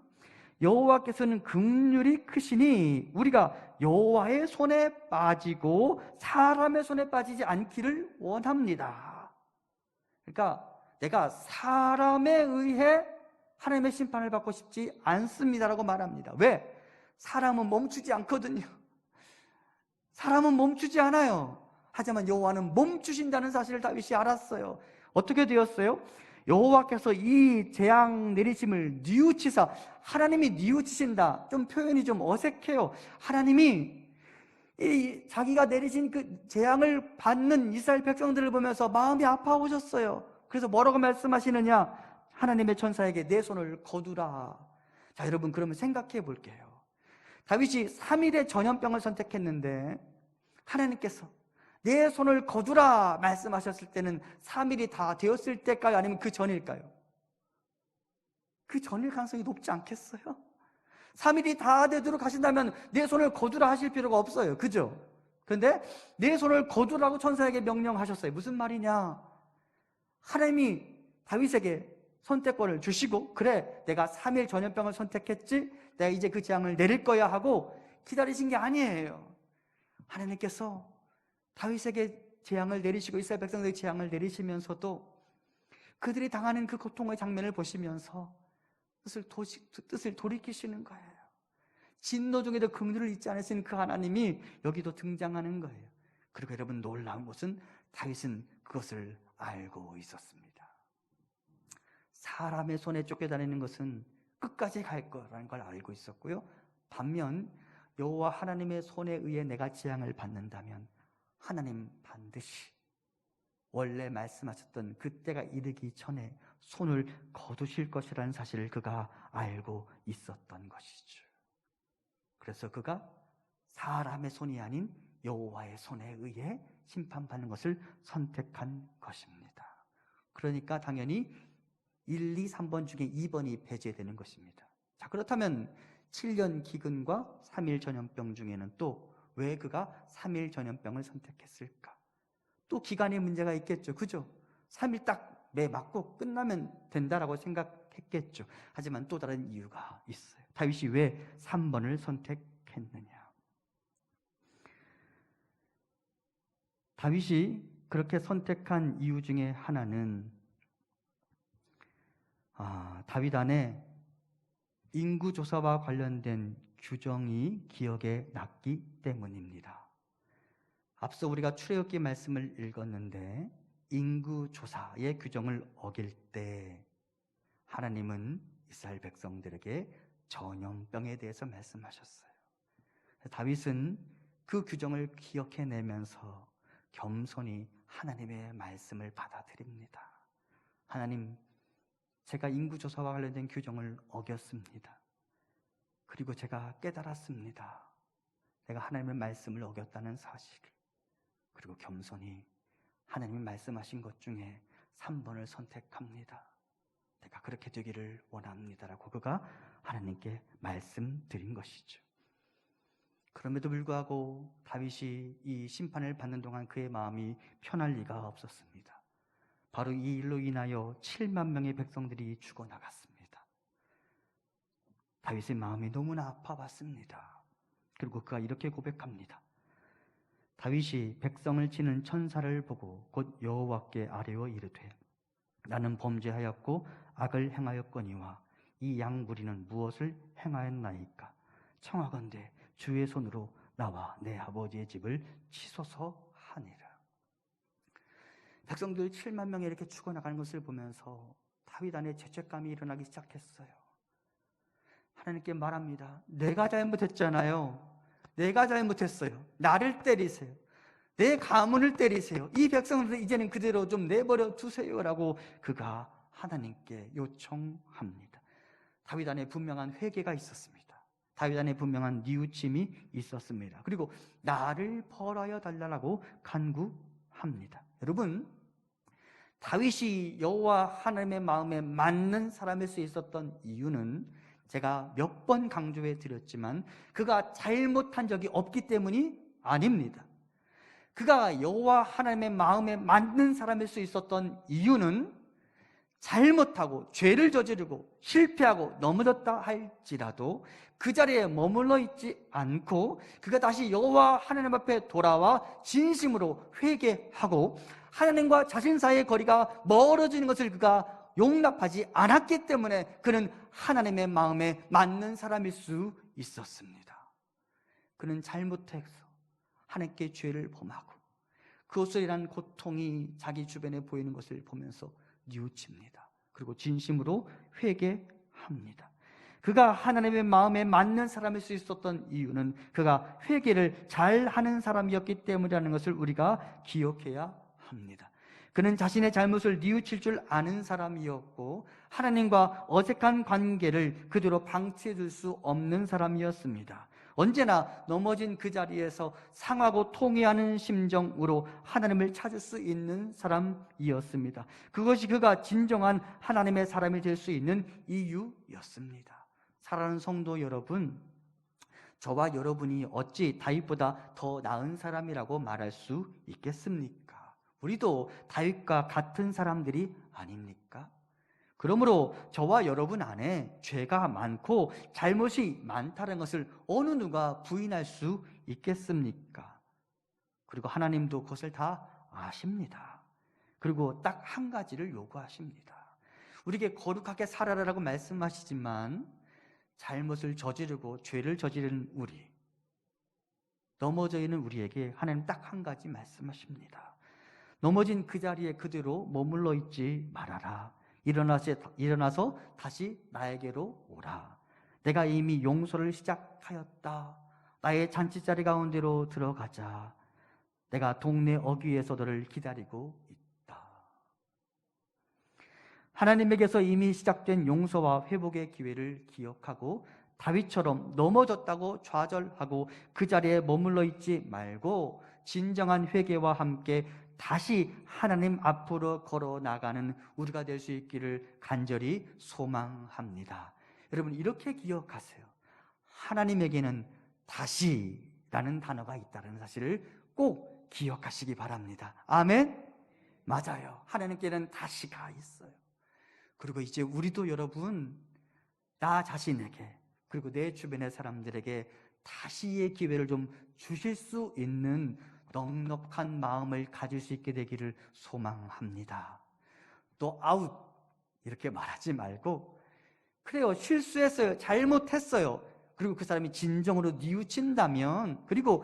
여호와께서는 긍휼이 크시니 우리가 여호와의 손에 빠지고 사람의 손에 빠지지 않기를 원합니다. 그러니까 내가 사람에 의해 하나님의 심판을 받고 싶지 않습니다라고 말합니다. 왜? 사람은 멈추지 않거든요. 사람은 멈추지 않아요. 하지만 여호와는 멈추신다는 사실을 다윗이 알았어요. 어떻게 되었어요? 여호와께서 이 재앙 내리심을 뉘우치사, 하나님이 뉘우치신다. 좀 표현이 좀 어색해요. 하나님이 이 자기가 내리신 그 재앙을 받는 이스라엘 백성들을 보면서 마음이 아파오셨어요. 그래서 뭐라고 말씀하시느냐? 하나님의 천사에게 내 손을 거두라. 자, 여러분, 그러면 생각해 볼게요. 다윗이 3일의 전염병을 선택했는데 하나님께서 내 손을 거두라 말씀하셨을 때는 3일이 다 되었을 때일까요? 아니면 그 전일까요? 그 전일 가능성이 높지 않겠어요? 3일이 다 되도록 하신다면 내 손을 거두라 하실 필요가 없어요. 그죠? 그런데 내 손을 거두라고 천사에게 명령하셨어요. 무슨 말이냐? 하나님이 다윗에게 선택권을 주시고, 그래, 내가 3일 전염병을 선택했지, 내가 이제 그 재앙을 내릴 거야 하고 기다리신 게 아니에요. 하나님께서 다윗에게 재앙을 내리시고 이스라엘 백성들에게 재앙을 내리시면서도 그들이 당하는 그 고통의 장면을 보시면서 뜻을 돌이키시는 거예요. 진노 중에도 긍휼을 잊지 않으시는 그 하나님이 여기도 등장하는 거예요. 그리고 여러분, 놀라운 것은 다윗은 그것을 알고 있었습니다. 사람의 손에 쫓겨다니는 것은 끝까지 갈 거라는 걸 알고 있었고요. 반면 여호와 하나님의 손에 의해 내가 재앙을 받는다면 하나님 반드시 원래 말씀하셨던 그때가 이르기 전에 손을 거두실 것이라는 사실을 그가 알고 있었던 것이죠. 그래서 그가 사람의 손이 아닌 여호와의 손에 의해 심판받는 것을 선택한 것입니다. 그러니까 당연히 1, 2, 3번 중에 2번이 배제되는 것입니다. 자, 그렇다면 7년 기근과 3일 전염병 중에는 또 왜 그가 3일 전염병을 선택했을까? 또 기간의 문제가 있겠죠. 그죠? 3일 딱 매 맞고 끝나면 된다라고 생각했겠죠. 하지만 또 다른 이유가 있어요. 다윗이 왜 3번을 선택했느냐? 다윗이 그렇게 선택한 이유 중에 하나는 다윗 안에 인구조사와 관련된 규정이 기억에 났기 때문입니다. 앞서 우리가 출애굽기 말씀을 읽었는데 인구조사의 규정을 어길 때 하나님은 이스라엘 백성들에게 전염병에 대해서 말씀하셨어요. 다윗은 그 규정을 기억해내면서 겸손히 하나님의 말씀을 받아들입니다. 하나님, 제가 인구조사와 관련된 규정을 어겼습니다. 그리고 제가 깨달았습니다. 내가 하나님의 말씀을 어겼다는 사실을. 그리고 겸손히 하나님이 말씀하신 것 중에 3번을 선택합니다. 내가 그렇게 되기를 원합니다라고 그가 하나님께 말씀드린 것이죠. 그럼에도 불구하고 다윗이 이 심판을 받는 동안 그의 마음이 편할 리가 없었습니다. 바로 이 일로 인하여 7만 명의 백성들이 죽어나갔습니다. 다윗의 마음이 너무나 아파봤습니다. 그리고 그가 이렇게 고백합니다. 다윗이 백성을 치는 천사를 보고 곧 여호와께 아뢰어 이르되 나는 범죄하였고 악을 행하였거니와 이 양 무리는 무엇을 행하였나이까? 청하건대 주의 손으로 나와 내 아버지의 집을 치소서 하니라. 백성들 7만 명이 이렇게 죽어나가는 것을 보면서 다윗 안에 죄책감이 일어나기 시작했어요. 하나님께 말합니다. 내가 잘못했잖아요. 내가 잘못했어요. 나를 때리세요. 내 가문을 때리세요. 이 백성들을 이제는 그대로 좀 내버려 두세요라고 그가 하나님께 요청합니다. 다윗 안에 분명한 회개가 있었습니다. 다윗 안에 분명한 뉘우침이 있었습니다. 그리고 나를 벌하여 달라고 간구합니다. 여러분, 다윗이 여호와 하나님의 마음에 맞는 사람일 수 있었던 이유는 제가 몇 번 강조해 드렸지만 그가 잘못한 적이 없기 때문이 아닙니다. 그가 여호와 하나님의 마음에 맞는 사람일 수 있었던 이유는 잘못하고 죄를 저지르고 실패하고 넘어졌다 할지라도 그 자리에 머물러 있지 않고 그가 다시 여호와 하나님 앞에 돌아와 진심으로 회개하고 하나님과 자신 사이의 거리가 멀어지는 것을 그가 용납하지 않았기 때문에 그는 하나님의 마음에 맞는 사람일 수 있었습니다. 그는 잘못해서 하나님께 죄를 범하고 그것으로 인한 고통이 자기 주변에 보이는 것을 보면서 뉘우칩니다. 그리고 진심으로 회개합니다. 그가 하나님의 마음에 맞는 사람일 수 있었던 이유는 그가 회개를 잘하는 사람이었기 때문이라는 것을 우리가 기억해야 합니다. 그는 자신의 잘못을 뉘우칠 줄 아는 사람이었고 하나님과 어색한 관계를 그대로 방치해둘 수 없는 사람이었습니다. 언제나 넘어진 그 자리에서 상하고 통회하는 심정으로 하나님을 찾을 수 있는 사람이었습니다. 그것이 그가 진정한 하나님의 사람이 될 수 있는 이유였습니다. 사랑하는 성도 여러분, 저와 여러분이 어찌 다윗보다 더 나은 사람이라고 말할 수 있겠습니까? 우리도 다윗과 같은 사람들이 아닙니까? 그러므로 저와 여러분 안에 죄가 많고 잘못이 많다는 것을 어느 누가 부인할 수 있겠습니까? 그리고 하나님도 그것을 다 아십니다. 그리고 딱 한 가지를 요구하십니다. 우리에게 거룩하게 살아라라고 말씀하시지만 잘못을 저지르고 죄를 저지르는 우리, 넘어져 있는 우리에게 하나님 딱 한 가지 말씀하십니다. 넘어진 그 자리에 그대로 머물러 있지 말아라. 일어나서 다시 나에게로 오라. 내가 이미 용서를 시작하였다. 나의 잔치자리 가운데로 들어가자. 내가 동네 어귀에서 너를 기다리고 있다. 하나님에게서 이미 시작된 용서와 회복의 기회를 기억하고 다윗처럼 넘어졌다고 좌절하고 그 자리에 머물러 있지 말고 진정한 회개와 함께 다시 하나님 앞으로 걸어 나가는 우리가 될 수 있기를 간절히 소망합니다. 여러분, 이렇게 기억하세요. 하나님에게는 다시라는 단어가 있다는 사실을 꼭 기억하시기 바랍니다. 아멘? 맞아요. 하나님께는 다시가 있어요. 그리고 이제 우리도 여러분, 나 자신에게 그리고 내 주변의 사람들에게 다시의 기회를 좀 주실 수 있는 넉넉한 마음을 가질 수 있게 되기를 소망합니다. 또 아웃 이렇게 말하지 말고, 그래요, 실수했어요, 잘못했어요, 그리고 그 사람이 진정으로 뉘우친다면, 그리고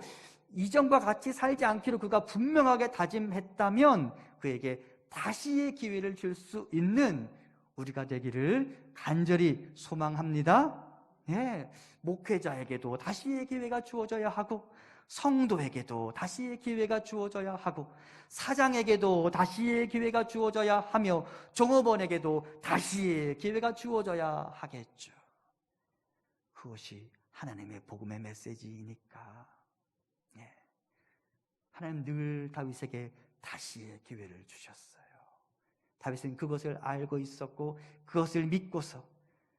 이전과 같이 살지 않기로 그가 분명하게 다짐했다면 그에게 다시의 기회를 줄 수 있는 우리가 되기를 간절히 소망합니다. 예, 목회자에게도 다시의 기회가 주어져야 하고, 성도에게도 다시의 기회가 주어져야 하고, 사장에게도 다시의 기회가 주어져야 하며, 종업원에게도 다시의 기회가 주어져야 하겠죠. 그것이 하나님의 복음의 메시지이니까. 예. 하나님 늘 다윗에게 다시의 기회를 주셨어요. 다윗은 그것을 알고 있었고 그것을 믿고서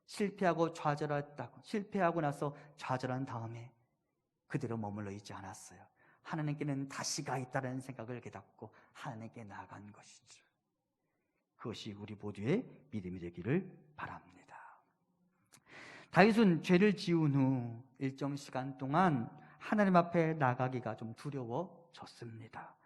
실패하고 좌절했다고, 실패하고 나서 좌절한 다음에 그대로 머물러 있지 않았어요. 하나님께는 다시가 있다는 생각을 깨닫고 하나님께 나아간 것이죠. 그것이 우리 모두의 믿음이 되기를 바랍니다. 다윗은 죄를 지은 후 일정 시간 동안 하나님 앞에 나가기가 좀 두려워졌습니다.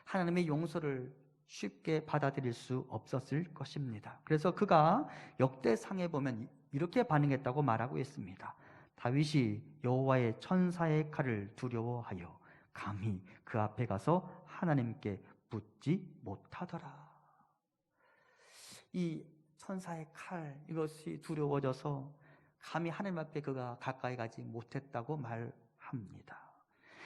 하나님의 용서를 쉽게 받아들일 수 없었을 것입니다. 그래서 그가 역대상에 보면 이렇게 반응했다고 말하고 있습니다. 다윗이 여호와의 천사의 칼을 두려워하여 감히 그 앞에 가서 하나님께 묻지 못하더라. 이 천사의 칼, 이것이 두려워져서 감히 하나님 앞에 그가 가까이 가지 못했다고 말합니다.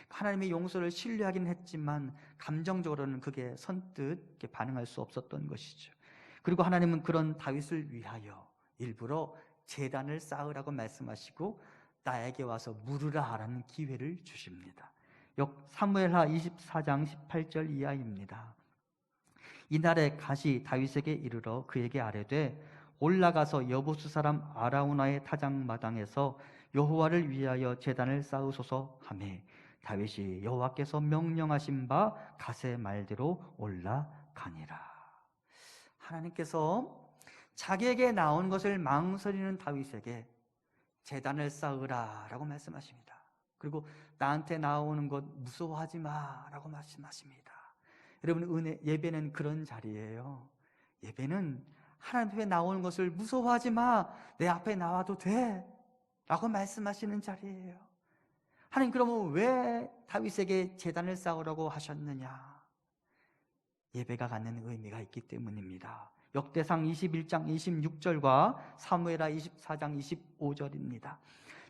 하나님의 용서를 신뢰하긴 했지만 감정적으로는 그게 선뜻 반응할 수 없었던 것이죠. 그리고 하나님은 그런 다윗을 위하여 일부러 제단을 쌓으라고 말씀하시고 나에게 와서 물으라 라는 기회를 주십니다. 사무엘하 24장 18절 이하입니다. 이날에 갓이 다윗에게 이르러 그에게 아뢰되 올라가서 여부수 사람 아라우나의 타작마당에서 여호와를 위하여 제단을 쌓으소서 하매 다윗이 여호와께서 명령하신 바 갓의 말대로 올라가니라. 하나님께서 자기에게 나온 것을 망설이는 다윗에게 제단을 쌓으라 라고 말씀하십니다. 그리고 나한테 나오는 것 무서워하지 마 라고 말씀하십니다. 여러분, 예배는 그런 자리예요. 예배는 하나님 앞에 나오는 것을 무서워하지 마, 내 앞에 나와도 돼 라고 말씀하시는 자리예요. 하나님, 그러면 왜 다윗에게 제단을 쌓으라고 하셨느냐? 예배가 갖는 의미가 있기 때문입니다. 역대상 21장 26절과 사무엘하 24장 25절입니다.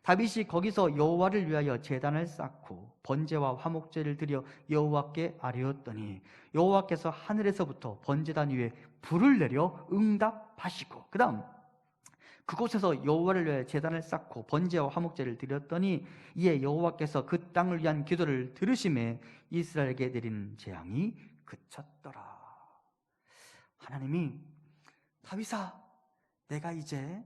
다윗이 거기서 여호와를 위하여 제단을 쌓고 번제와 화목제를 드려 여호와께 아뢰었더니 여호와께서 하늘에서부터 번제단 위에 불을 내려 응답하시고, 그 다음 그곳에서 여호와를 위하여 제단을 쌓고 번제와 화목제를 드렸더니 이에 여호와께서 그 땅을 위한 기도를 들으심에 이스라엘에게 내리는 재앙이 그쳤더라. 하나님이 다윗아, 내가 이제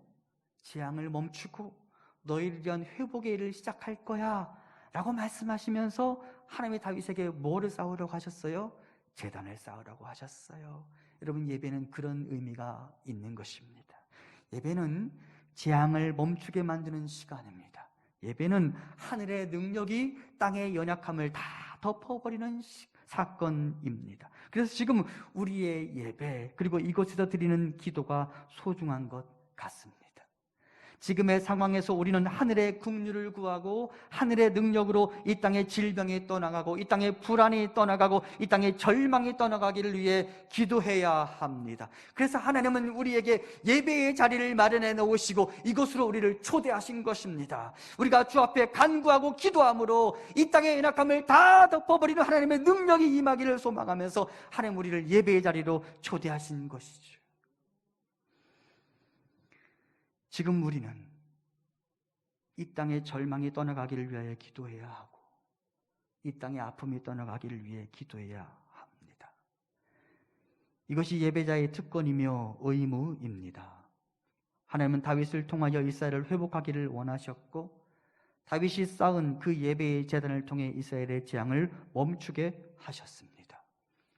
재앙을 멈추고 너희를 위한 회복의 일을 시작할 거야 라고 말씀하시면서 하나님이 다윗에게 뭐를 쌓으라고 하셨어요? 제단을 쌓으라고 하셨어요. 여러분, 예배는 그런 의미가 있는 것입니다. 예배는 재앙을 멈추게 만드는 시간입니다. 예배는 하늘의 능력이 땅의 연약함을 다 덮어버리는 사건입니다. 그래서 지금 우리의 예배, 그리고 이곳에서 드리는 기도가 소중한 것 같습니다. 지금의 상황에서 우리는 하늘의 긍휼을 구하고 하늘의 능력으로 이 땅의 질병이 떠나가고 이 땅의 불안이 떠나가고 이 땅의 절망이 떠나가기를 위해 기도해야 합니다. 그래서 하나님은 우리에게 예배의 자리를 마련해 놓으시고 이곳으로 우리를 초대하신 것입니다. 우리가 주 앞에 간구하고 기도함으로 이 땅의 연약함을 다 덮어버리는 하나님의 능력이 임하기를 소망하면서 하나님 우리를 예배의 자리로 초대하신 것이죠. 지금 우리는 이 땅의 절망이 떠나가기를 위하여 기도해야 하고 이 땅의 아픔이 떠나가기를 위해 기도해야 합니다. 이것이 예배자의 특권이며 의무입니다. 하나님은 다윗을 통하여 이스라엘을 회복하기를 원하셨고 다윗이 쌓은 그 예배의 제단을 통해 이스라엘의 재앙을 멈추게 하셨습니다.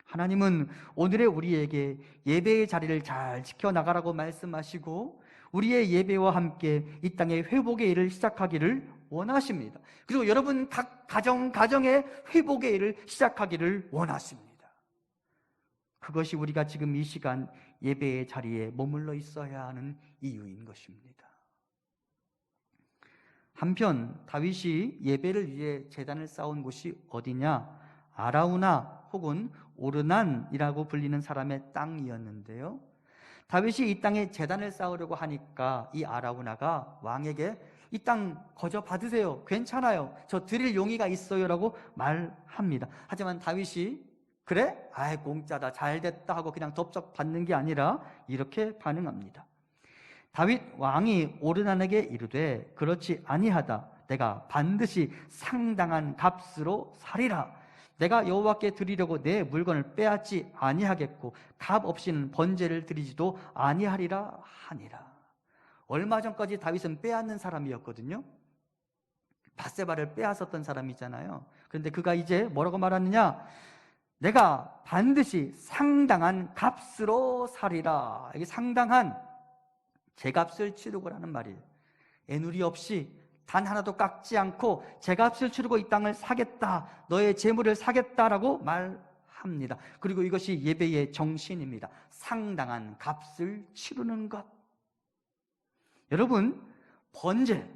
하나님은 오늘의 우리에게 예배의 자리를 잘 지켜나가라고 말씀하시고 우리의 예배와 함께 이 땅의 회복의 일을 시작하기를 원하십니다. 그리고 여러분 각 가정의 회복의 일을 시작하기를 원하십니다. 그것이 우리가 지금 이 시간 예배의 자리에 머물러 있어야 하는 이유인 것입니다. 한편 다윗이 예배를 위해 제단을 쌓은 곳이 어디냐? 아라우나 혹은 오르난이라고 불리는 사람의 땅이었는데요, 다윗이 이 땅에 제단을 쌓으려고 하니까 이 아라우나가 왕에게 이 땅 거저 받으세요, 괜찮아요, 저 드릴 용의가 있어요 라고 말합니다. 하지만 다윗이 그래? 아이 공짜다, 잘됐다 하고 그냥 덥석 받는 게 아니라 이렇게 반응합니다. 다윗 왕이 오르난에게 이르되 그렇지 아니하다, 내가 반드시 상당한 값으로 사리라. 내가 여호와께 드리려고 내 물건을 빼앗지 아니하겠고 값 없이는 번제를 드리지도 아니하리라 하니라. 얼마 전까지 다윗은 빼앗는 사람이었거든요. 밧세바를 빼앗았던 사람이잖아요. 그런데 그가 이제 뭐라고 말하느냐? 내가 반드시 상당한 값으로 사리라. 이게 상당한 제값을 치르고라는 말이에요. 애누리 없이 단 하나도 깎지 않고 제값을 치르고 이 땅을 사겠다, 너의 재물을 사겠다라고 말합니다. 그리고 이것이 예배의 정신입니다. 상당한 값을 치르는 것. 여러분, 번제의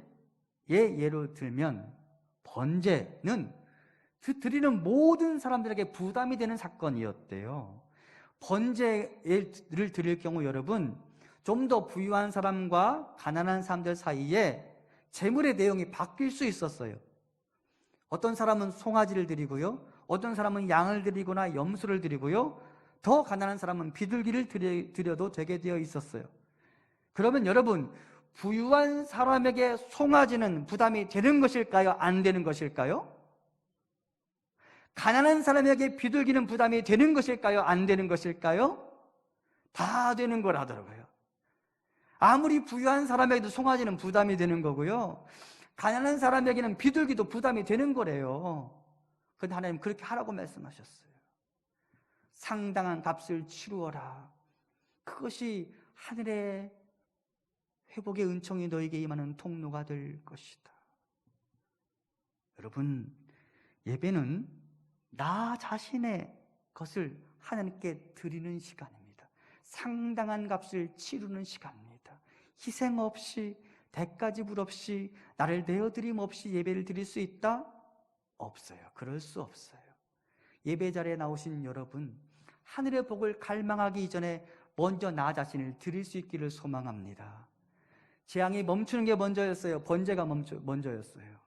예로 들면 번제는 드리는 모든 사람들에게 부담이 되는 사건이었대요. 번제를 드릴 경우 여러분, 좀 더 부유한 사람과 가난한 사람들 사이에 재물의 내용이 바뀔 수 있었어요. 어떤 사람은 송아지를 드리고요, 어떤 사람은 양을 드리거나 염소를 드리고요, 더 가난한 사람은 비둘기를 드려도 되게 되어 있었어요. 그러면 여러분, 부유한 사람에게 송아지는 부담이 되는 것일까요? 안 되는 것일까요? 가난한 사람에게 비둘기는 부담이 되는 것일까요? 안 되는 것일까요? 다 되는 거라더라고요. 아무리 부유한 사람에게도 송아지는 부담이 되는 거고요, 가난한 사람에게는 비둘기도 부담이 되는 거래요. 그런데 하나님 그렇게 하라고 말씀하셨어요. 상당한 값을 치루어라. 그것이 하늘의 회복의 은총이 너에게 임하는 통로가 될 것이다. 여러분, 예배는 나 자신의 것을 하나님께 드리는 시간입니다. 상당한 값을 치르는 시간입니다. 희생 없이, 대가 지불 없이, 나를 내어드림 없이 예배를 드릴 수 있다? 없어요. 그럴 수 없어요. 예배 자리에 나오신 여러분, 하늘의 복을 갈망하기 이전에 먼저 나 자신을 드릴 수 있기를 소망합니다. 재앙이 멈추는 게 먼저였어요? 번제가 먼저였어요?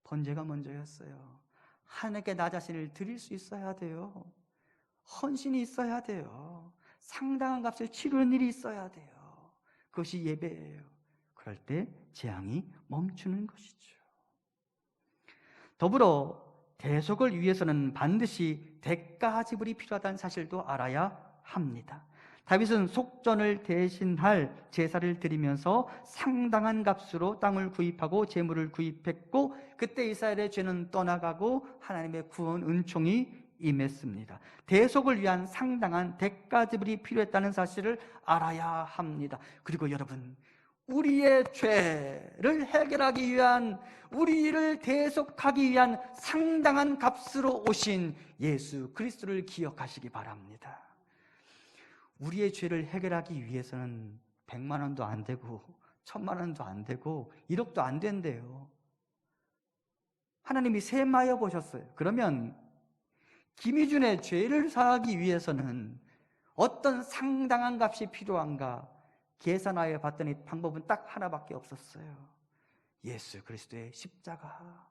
번제가 먼저였어요. 하나님께 나 자신을 드릴 수 있어야 돼요. 헌신이 있어야 돼요. 상당한 값을 치르는 일이 있어야 돼요. 그것이 예배예요. 그럴 때 재앙이 멈추는 것이죠. 더불어 대속을 위해서는 반드시 대가 지불이 필요하다는 사실도 알아야 합니다. 다윗은 속전을 대신할 제사를 드리면서 상당한 값으로 땅을 구입하고 재물을 구입했고, 그때 이스라엘의 죄는 떠나가고 하나님의 구원 은총이 임했습니다. 대속을 위한 상당한 대가 지불이 필요했다는 사실을 알아야 합니다. 그리고 여러분, 우리의 죄를 해결하기 위한, 우리를 대속하기 위한 상당한 값으로 오신 예수 그리스도를 기억하시기 바랍니다. 우리의 죄를 해결하기 위해서는 100만 원도 안 되고 1000만 원도 안 되고 1억도 안 된대요. 하나님이 셈하여 보셨어요. 그러면 김희준의 죄를 사하기 위해서는 어떤 상당한 값이 필요한가 계산하여 봤더니 방법은 딱 하나밖에 없었어요. 예수 그리스도의 십자가,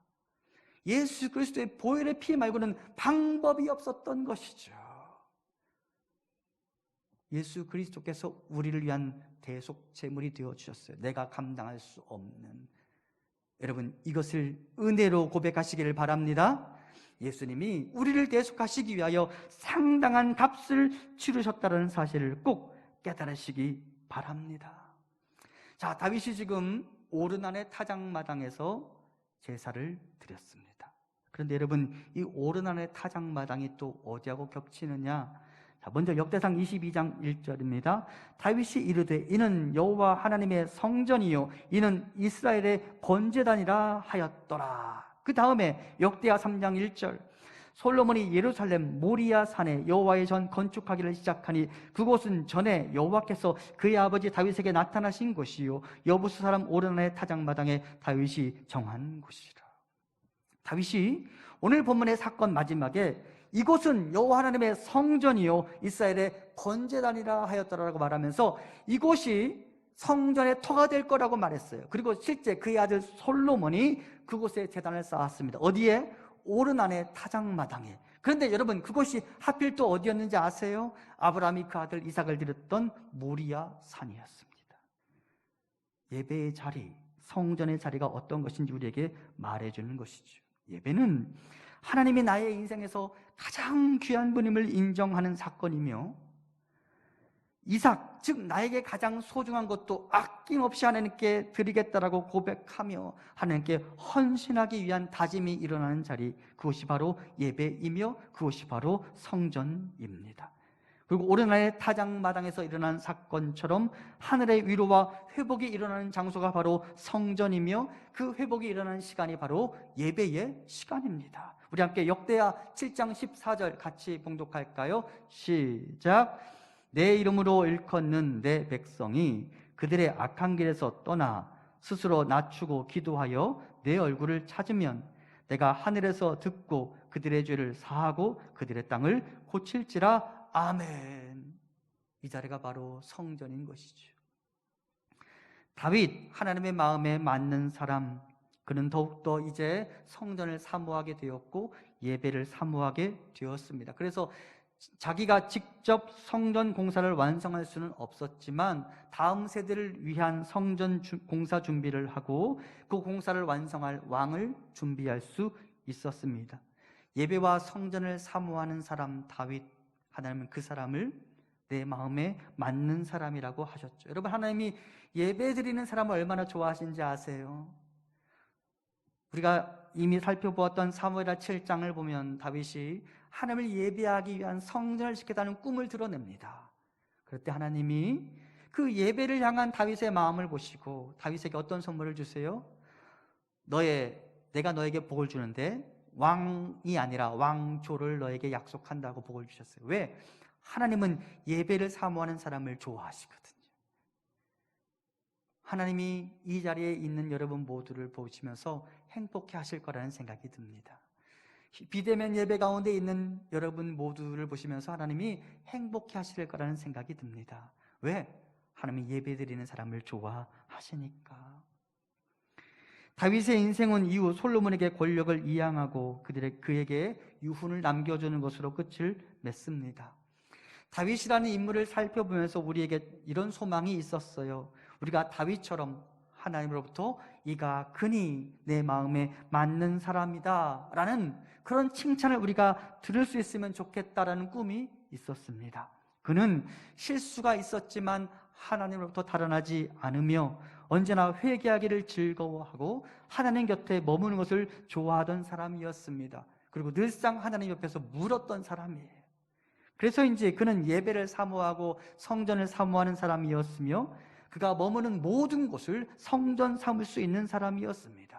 예수 그리스도의 보혈의 피 말고는 방법이 없었던 것이죠. 예수 그리스도께서 우리를 위한 대속 제물이 되어 주셨어요. 내가 감당할 수 없는. 여러분, 이것을 은혜로 고백하시기를 바랍니다. 예수님이 우리를 대속하시기 위하여 상당한 값을 치르셨다는 사실을 꼭 깨달으시기 바랍니다. 자, 다윗이 지금 오르난의 타작마당에서 제사를 드렸습니다. 그런데 여러분, 이 오르난의 타작마당이 또 어디하고 겹치느냐? 자, 먼저 역대상 22장 1절입니다. 다윗이 이르되 이는 여호와 하나님의 성전이요 이는 이스라엘의 번제단이라 하였더라. 그 다음에 역대하 3장 1절, 솔로몬이 예루살렘 모리아 산에 여호와의 전 건축하기를 시작하니 그곳은 전에 여호와께서 그의 아버지 다윗에게 나타나신 곳이요 여부스 사람 오르난의 타작마당에 다윗이 정한 곳이라. 다윗이 오늘 본문의 사건 마지막에 이곳은 여호와 하나님의 성전이요 이스라엘의 번제단이라 하였더라라고 말하면서 이곳이 성전의 터가 될 거라고 말했어요. 그리고 실제 그의 아들 솔로몬이 그곳에 제단을 쌓았습니다. 어디에? 오르난의 타작마당에. 그런데 여러분, 그곳이 하필 또 어디였는지 아세요? 아브라함이 그 아들 이삭을 드렸던 모리아 산이었습니다. 예배의 자리, 성전의 자리가 어떤 것인지 우리에게 말해주는 것이죠. 예배는 하나님이 나의 인생에서 가장 귀한 분임을 인정하는 사건이며, 이삭, 즉 나에게 가장 소중한 것도 아낌없이 하나님께 드리겠다라고 고백하며 하나님께 헌신하기 위한 다짐이 일어나는 자리, 그것이 바로 예배이며 그것이 바로 성전입니다. 그리고 오르난의 타작마당에서 일어난 사건처럼 하늘의 위로와 회복이 일어나는 장소가 바로 성전이며 그 회복이 일어나는 시간이 바로 예배의 시간입니다. 우리 함께 역대하 7장 14절 같이 봉독할까요? 시작. 내 이름으로 일컫는 내 백성이 그들의 악한 길에서 떠나 스스로 낮추고 기도하여 내 얼굴을 찾으면 내가 하늘에서 듣고 그들의 죄를 사하고 그들의 땅을 고칠지라. 아멘. 이 자리가 바로 성전인 것이죠. 다윗, 하나님의 마음에 맞는 사람, 그는 더욱더 이제 성전을 사모하게 되었고 예배를 사모하게 되었습니다. 그래서 자기가 직접 성전 공사를 완성할 수는 없었지만 다음 세대를 위한 성전 공사 준비를 하고 그 공사를 완성할 왕을 준비할 수 있었습니다. 예배와 성전을 사모하는 사람 다윗, 하나님은 그 사람을 내 마음에 맞는 사람이라고 하셨죠. 여러분, 하나님이 예배 드리는 사람을 얼마나 좋아하시는지 아세요? 우리가 이미 살펴보았던 사무엘하 7장을 보면 다윗이 하나님을 예배하기 위한 성전을 짓겠다는 꿈을 드러냅니다. 그럴 때 하나님이 그 예배를 향한 다윗의 마음을 보시고 다윗에게 어떤 선물을 주세요? 내가 너에게 복을 주는데 왕이 아니라 왕조를 너에게 약속한다고 복을 주셨어요. 왜? 하나님은 예배를 사모하는 사람을 좋아하시거든요. 하나님이 이 자리에 있는 여러분 모두를 보시면서 행복해 하실 거라는 생각이 듭니다. 비대면 예배 가운데 있는 여러분 모두를 보시면서 하나님이 행복해 하실 거라는 생각이 듭니다. 왜? 하나님이 예배드리는 사람을 좋아하시니까. 다윗의 인생은 이후 솔로몬에게 권력을 이양하고 그에게 유훈을 남겨주는 것으로 끝을 맺습니다. 다윗이라는 인물을 살펴보면서 우리에게 이런 소망이 있었어요. 우리가 다윗처럼 하나님으로부터 이가 그니 내 마음에 맞는 사람이다 라는 그런 칭찬을 우리가 들을 수 있으면 좋겠다라는 꿈이 있었습니다. 그는 실수가 있었지만 하나님으로부터 달아나지 않으며 언제나 회개하기를 즐거워하고 하나님 곁에 머무는 것을 좋아하던 사람이었습니다. 그리고 늘상 하나님 옆에서 물었던 사람이에요. 그래서 이제 그는 예배를 사모하고 성전을 사모하는 사람이었으며 그가 머무는 모든 곳을 성전 삼을 수 있는 사람이었습니다.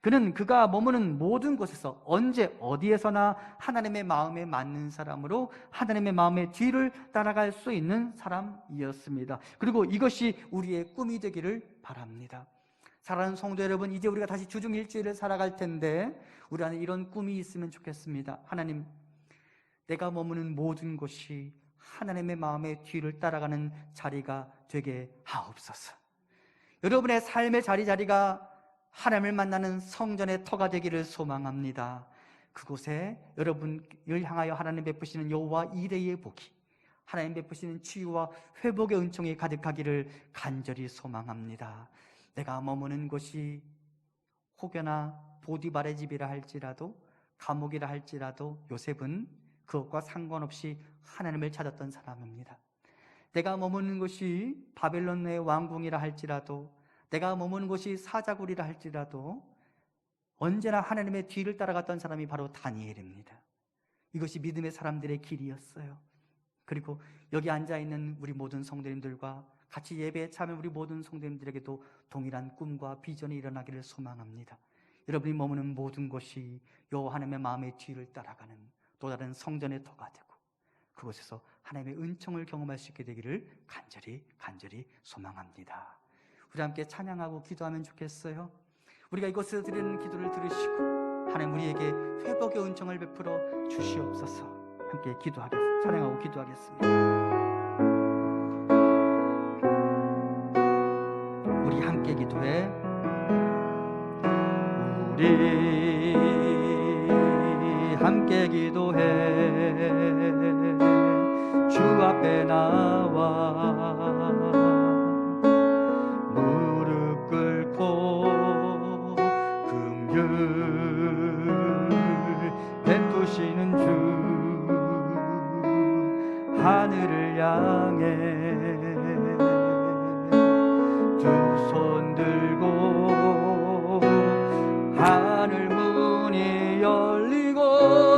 그는 그가 머무는 모든 곳에서 언제 어디에서나 하나님의 마음에 맞는 사람으로 하나님의 마음의 뒤를 따라갈 수 있는 사람이었습니다. 그리고 이것이 우리의 꿈이 되기를 바랍니다. 사랑하는 성도 여러분, 이제 우리가 다시 주중 일주일을 살아갈 텐데 우리 안에 이런 꿈이 있으면 좋겠습니다. 하나님, 내가 머무는 모든 곳이 하나님의 마음의 뒤를 따라가는 자리가 되게 하옵소서. 여러분의 삶의 자리가 하나님을 만나는 성전의 터가 되기를 소망합니다. 그곳에 여러분을 향하여 하나님 베푸시는 여호와 이레의 복이, 하나님 베푸시는 치유와 회복의 은총이 가득하기를 간절히 소망합니다. 내가 머무는 곳이 혹여나 보디발의 집이라 할지라도 감옥이라 할지라도 요셉은 그것과 상관없이 하나님을 찾았던 사람입니다. 내가 머무는 곳이 바벨론의 왕궁이라 할지라도 내가 머무는 곳이 사자굴이라 할지라도 언제나 하나님의 뒤를 따라갔던 사람이 바로 다니엘입니다. 이것이 믿음의 사람들의 길이었어요. 그리고 여기 앉아있는 우리 모든 성도님들과 같이 예배에 참여한 우리 모든 성도님들에게도 동일한 꿈과 비전이 일어나기를 소망합니다. 여러분이 머무는 모든 곳이 여호와 하나님의 마음의 뒤를 따라가는 또 다른 성전의 터가 되고 그곳에서 하나님의 은총을 경험할 수 있게 되기를 간절히 소망합니다. 우리 함께 찬양하고 기도하면 좋겠어요. 우리가 이곳에서 드리는 기도를 들으시고 하나님 우리에게 회복의 은총을 베풀어 주시옵소서. 함께 찬양하고 기도하겠습니다. 우리 함께 기도해. 우리 함께 기도해. 주 앞에 나와 무릎 꿇고 긍휼 베푸시는 주 하늘을 향해 두 손 들고 하늘 문이 열리고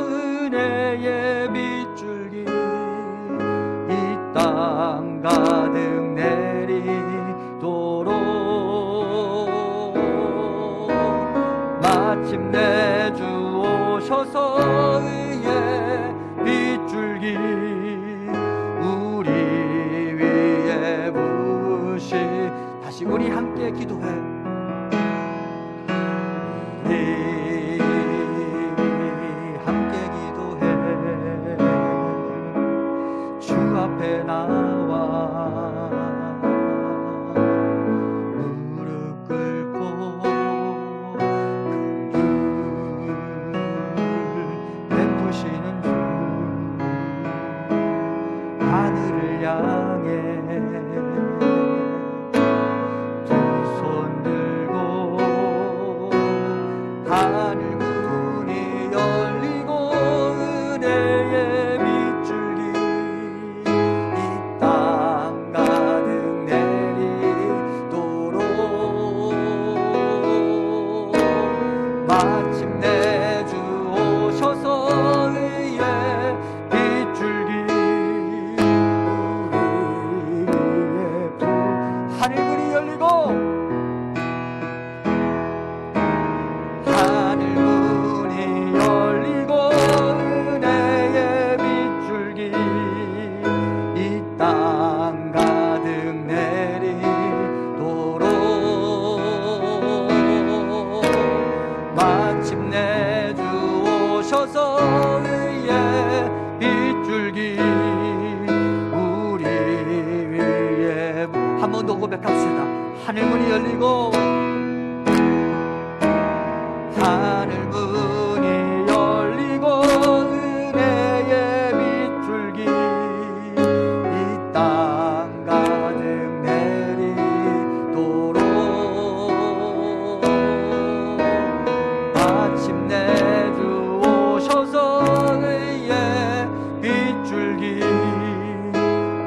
은혜의 빗줄기 이 땅 가득 내리도록 마침내 주 오셔서 의의 빗줄기 우리 위에 부으시. 다시 우리 함께 기도해. 우리 함께 기도해. 주 앞에 나와 무릎 꿇고 긍휼 베푸시는 주 하늘을 향해 두 손 오셔서 의의 빗줄기 우리 위에 한 번 더 고백합시다. 하늘 문이 열리고 하늘 문이 열리고 은혜의 빗줄기 이 땅 가득 내리도록 마침내 주 오셔서 의의 빗줄기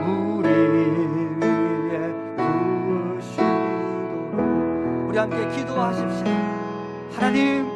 우리 위에 부으시도록. 우리 함께 기도하십시다. 하나님,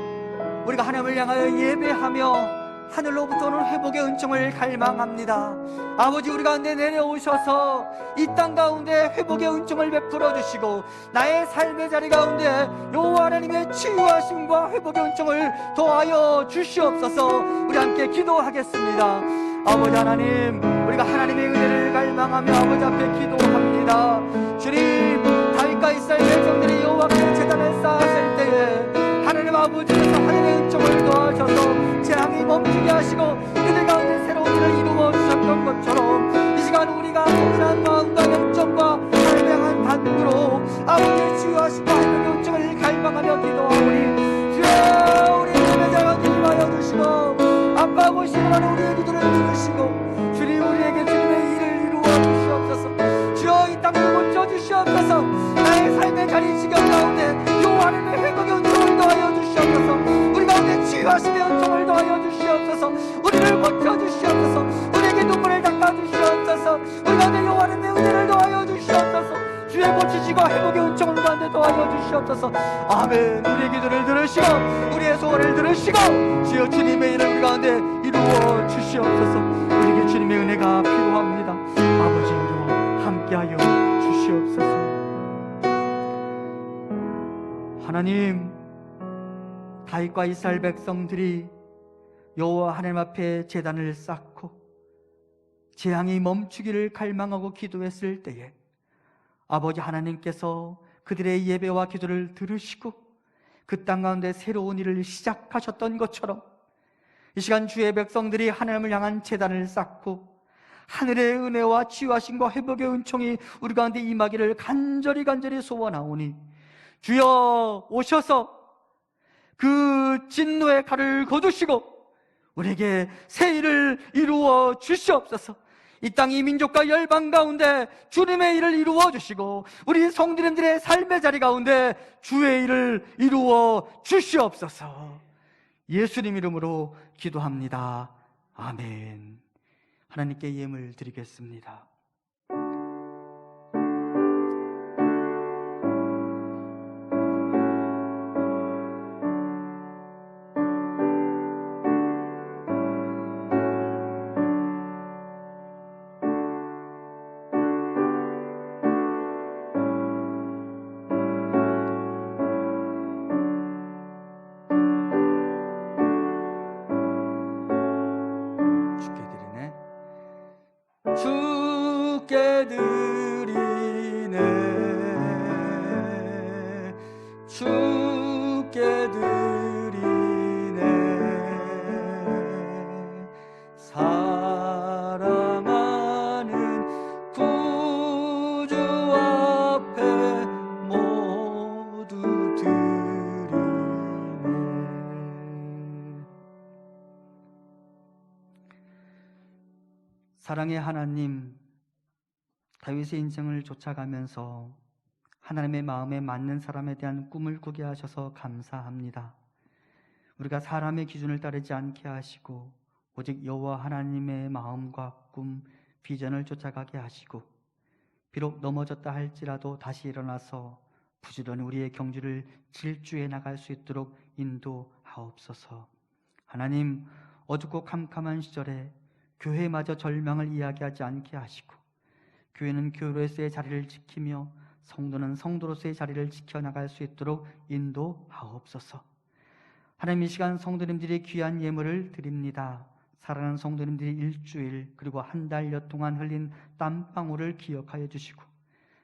우리가 하나님을 향하여 예배하며 하늘로부터 오는 회복의 은총을 갈망합니다. 아버지, 우리 가운데 내려오셔서 이 땅 가운데 회복의 은총을 베풀어 주시고 나의 삶의 자리 가운데 여호와 하나님의 치유하심과 회복의 은총을 더하여 주시옵소서. 우리 함께 기도하겠습니다. 아버지 하나님, 우리가 하나님의 은혜를 갈망하며 아버지 앞에 기도합니다. 주님, 다윗과 이스라엘 백성들이 여호와께 제단을 쌓았을 때에 하나님 아버지께서 하늘의 은총을 더하셔서 재앙이 멈추게 하시고 그들 가운데 새로운 일을 이루어 주셨던 것처럼 이 시간 우리가 동일한 마음과 열정과 하나님을 향한 간구로 아버지의 치유하심과 하늘의 은총을 갈망하며 기도하오니 주여, 우리 삶의 자녀들 임하여 주시고 아빠하고 신음하는 우리의 기도를 들으시고 주님, 우리에게 주님의 일을 이루어 주시옵소서. 주여, 이 땅을 고쳐 주시옵소서. 나의 삶의 자리 지경 가운데 여호와 하나님의 회복의 은총을 더하여 주시옵소서. 우리 가운데 치유하심의 은총을 더하여 주시옵소서. 우리를 고쳐 주시옵소서. 우리에게 눈물을 닦아 주시옵소서. 우리 가운데 여호와 하나님의 은혜를 더하여 주시옵소서. 주의 고치시고 회복의 은총을 우리 가운데 더하여 주시옵소서. 아멘. 우리의 기도를 들으시고 우리의 소원을 들으시고 주여, 주님의 일을 우리 가운데 이루어 주시옵소서. 우리에게 주님의 은혜가 필요합니다. 아버지, 우리와 함께하여 주시옵소서. 하나님, 다윗과 이스라엘 백성들이 여호와 하나님 앞에 제단을 쌓고 재앙이 멈추기를 갈망하고 기도했을 때에 아버지 하나님께서 그들의 예배와 기도를 들으시고 그 땅 가운데 새로운 일을 시작하셨던 것처럼 이 시간 주의 백성들이 하나님을 향한 제단을 쌓고 하늘의 은혜와 치유하심과 회복의 은총이 우리 가운데 임하기를 간절히 소원하오니 주여, 오셔서 그 진노의 칼을 거두시고 우리에게 새 일을 이루어 주시옵소서. 이 땅 이 민족과 열방 가운데 주님의 일을 이루어 주시고 우리 성도님들의 삶의 자리 가운데 주의 일을 이루어 주시옵소서. 예수님 이름으로 기도합니다. 아멘. 하나님께 예물 드리겠습니다. 주께 드리네, 주께 드리네. 사랑하는 구주 앞에 모두 드리네. 사랑의 하나님, 다윗의 인생을 쫓아가면서 하나님의 마음에 맞는 사람에 대한 꿈을 꾸게 하셔서 감사합니다. 우리가 사람의 기준을 따르지 않게 하시고 오직 여호와 하나님의 마음과 꿈, 비전을 쫓아가게 하시고 비록 넘어졌다 할지라도 다시 일어나서 부지런히 우리의 경주를 질주해 나갈 수 있도록 인도하옵소서. 하나님, 어둡고 캄캄한 시절에 교회마저 절망을 이야기하지 않게 하시고 교회는 교회로서의 자리를 지키며 성도는 성도로서의 자리를 지켜나갈 수 있도록 인도하옵소서. 하나님, 이 시간 성도님들이 귀한 예물을 드립니다. 사랑하는 성도님들이 일주일 그리고 한 달여 동안 흘린 땀방울을 기억하여 주시고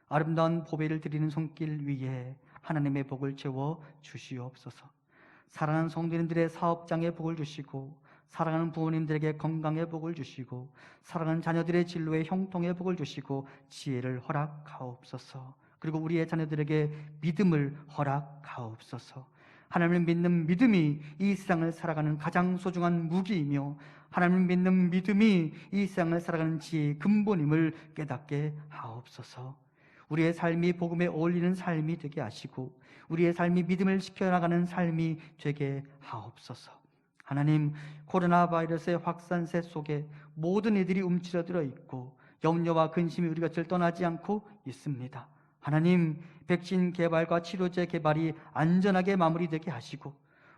아름다운 보배를 드리는 손길 위에 하나님의 복을 채워 주시옵소서. 사랑하는 성도님들의 사업장에 복을 주시고 사랑하는 부모님들에게 건강의 복을 주시고 사랑하는 자녀들의 진로에 형통의 복을 주시고 지혜를 허락하옵소서. 그리고 우리의 자녀들에게 믿음을 허락하옵소서. 하나님을 믿는 믿음이 이 세상을 살아가는 가장 소중한 무기이며 하나님을 믿는 믿음이 이 세상을 살아가는 지혜의 근본임을 깨닫게 하옵소서. 우리의 삶이 복음에 어울리는 삶이 되게 하시고 우리의 삶이 믿음을 지켜나가는 삶이 되게 하옵소서. 하나님, 코로나 바이러스의 확산세 속에 모든 이들이 움츠러들어 있고 염려와 근심이 우리 곁을 떠나지 않고 있습니다. 하나님, 백신 개발과 치료제 개발이 안전하게 마무리되게 하시고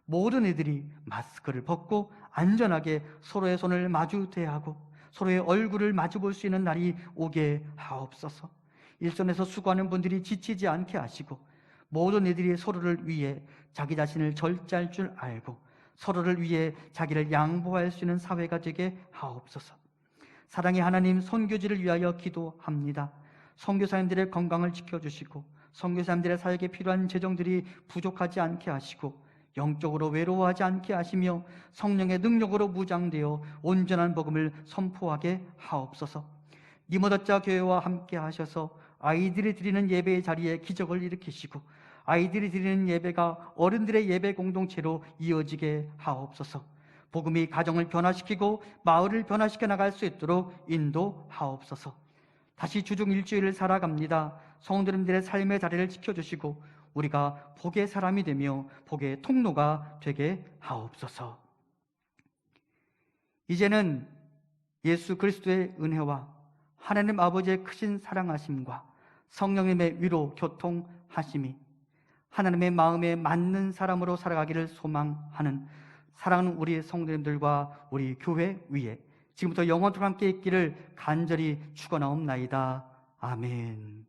모든 이들이 마스크를 벗고 안전하게 서로의 손을 마주 대하고 서로의 얼굴을 마주 볼 수 있는 날이 오게 하옵소서. 일선에서 수고하는 분들이 지치지 않게 하시고 모든 이들이 서로를 위해 자기 자신을 절제할 줄 알고 서로를 위해 자기를 양보할 수 있는 사회가 되게 하옵소서. 사랑의 하나님, 선교지를 위하여 기도합니다. 선교사님들의 건강을 지켜주시고 선교사님들의 사역에 필요한 재정들이 부족하지 않게 하시고 영적으로 외로워하지 않게 하시며 성령의 능력으로 무장되어 온전한 복음을 선포하게 하옵소서. 니모더자 교회와 함께 하셔서 아이들이 드리는 예배의 자리에 기적을 일으키시고 아이들이 드리는 예배가 어른들의 예배 공동체로 이어지게 하옵소서. 복음이 가정을 변화시키고 마을을 변화시켜 나갈 수 있도록 인도하옵소서. 다시 주중 일주일을 살아갑니다. 성도님들의 삶의 자리를 지켜주시고 우리가 복의 사람이 되며 복의 통로가 되게 하옵소서. 이제는 예수 그리스도의 은혜와 하나님 아버지의 크신 사랑하심과 성령님의 위로 교통하심이 하나님의 마음에 맞는 사람으로 살아가기를 소망하는 사랑하는 우리 성도님들과 우리 교회 위에 지금부터 영원토록 함께 있기를 간절히 축원하옵나이다. 아멘.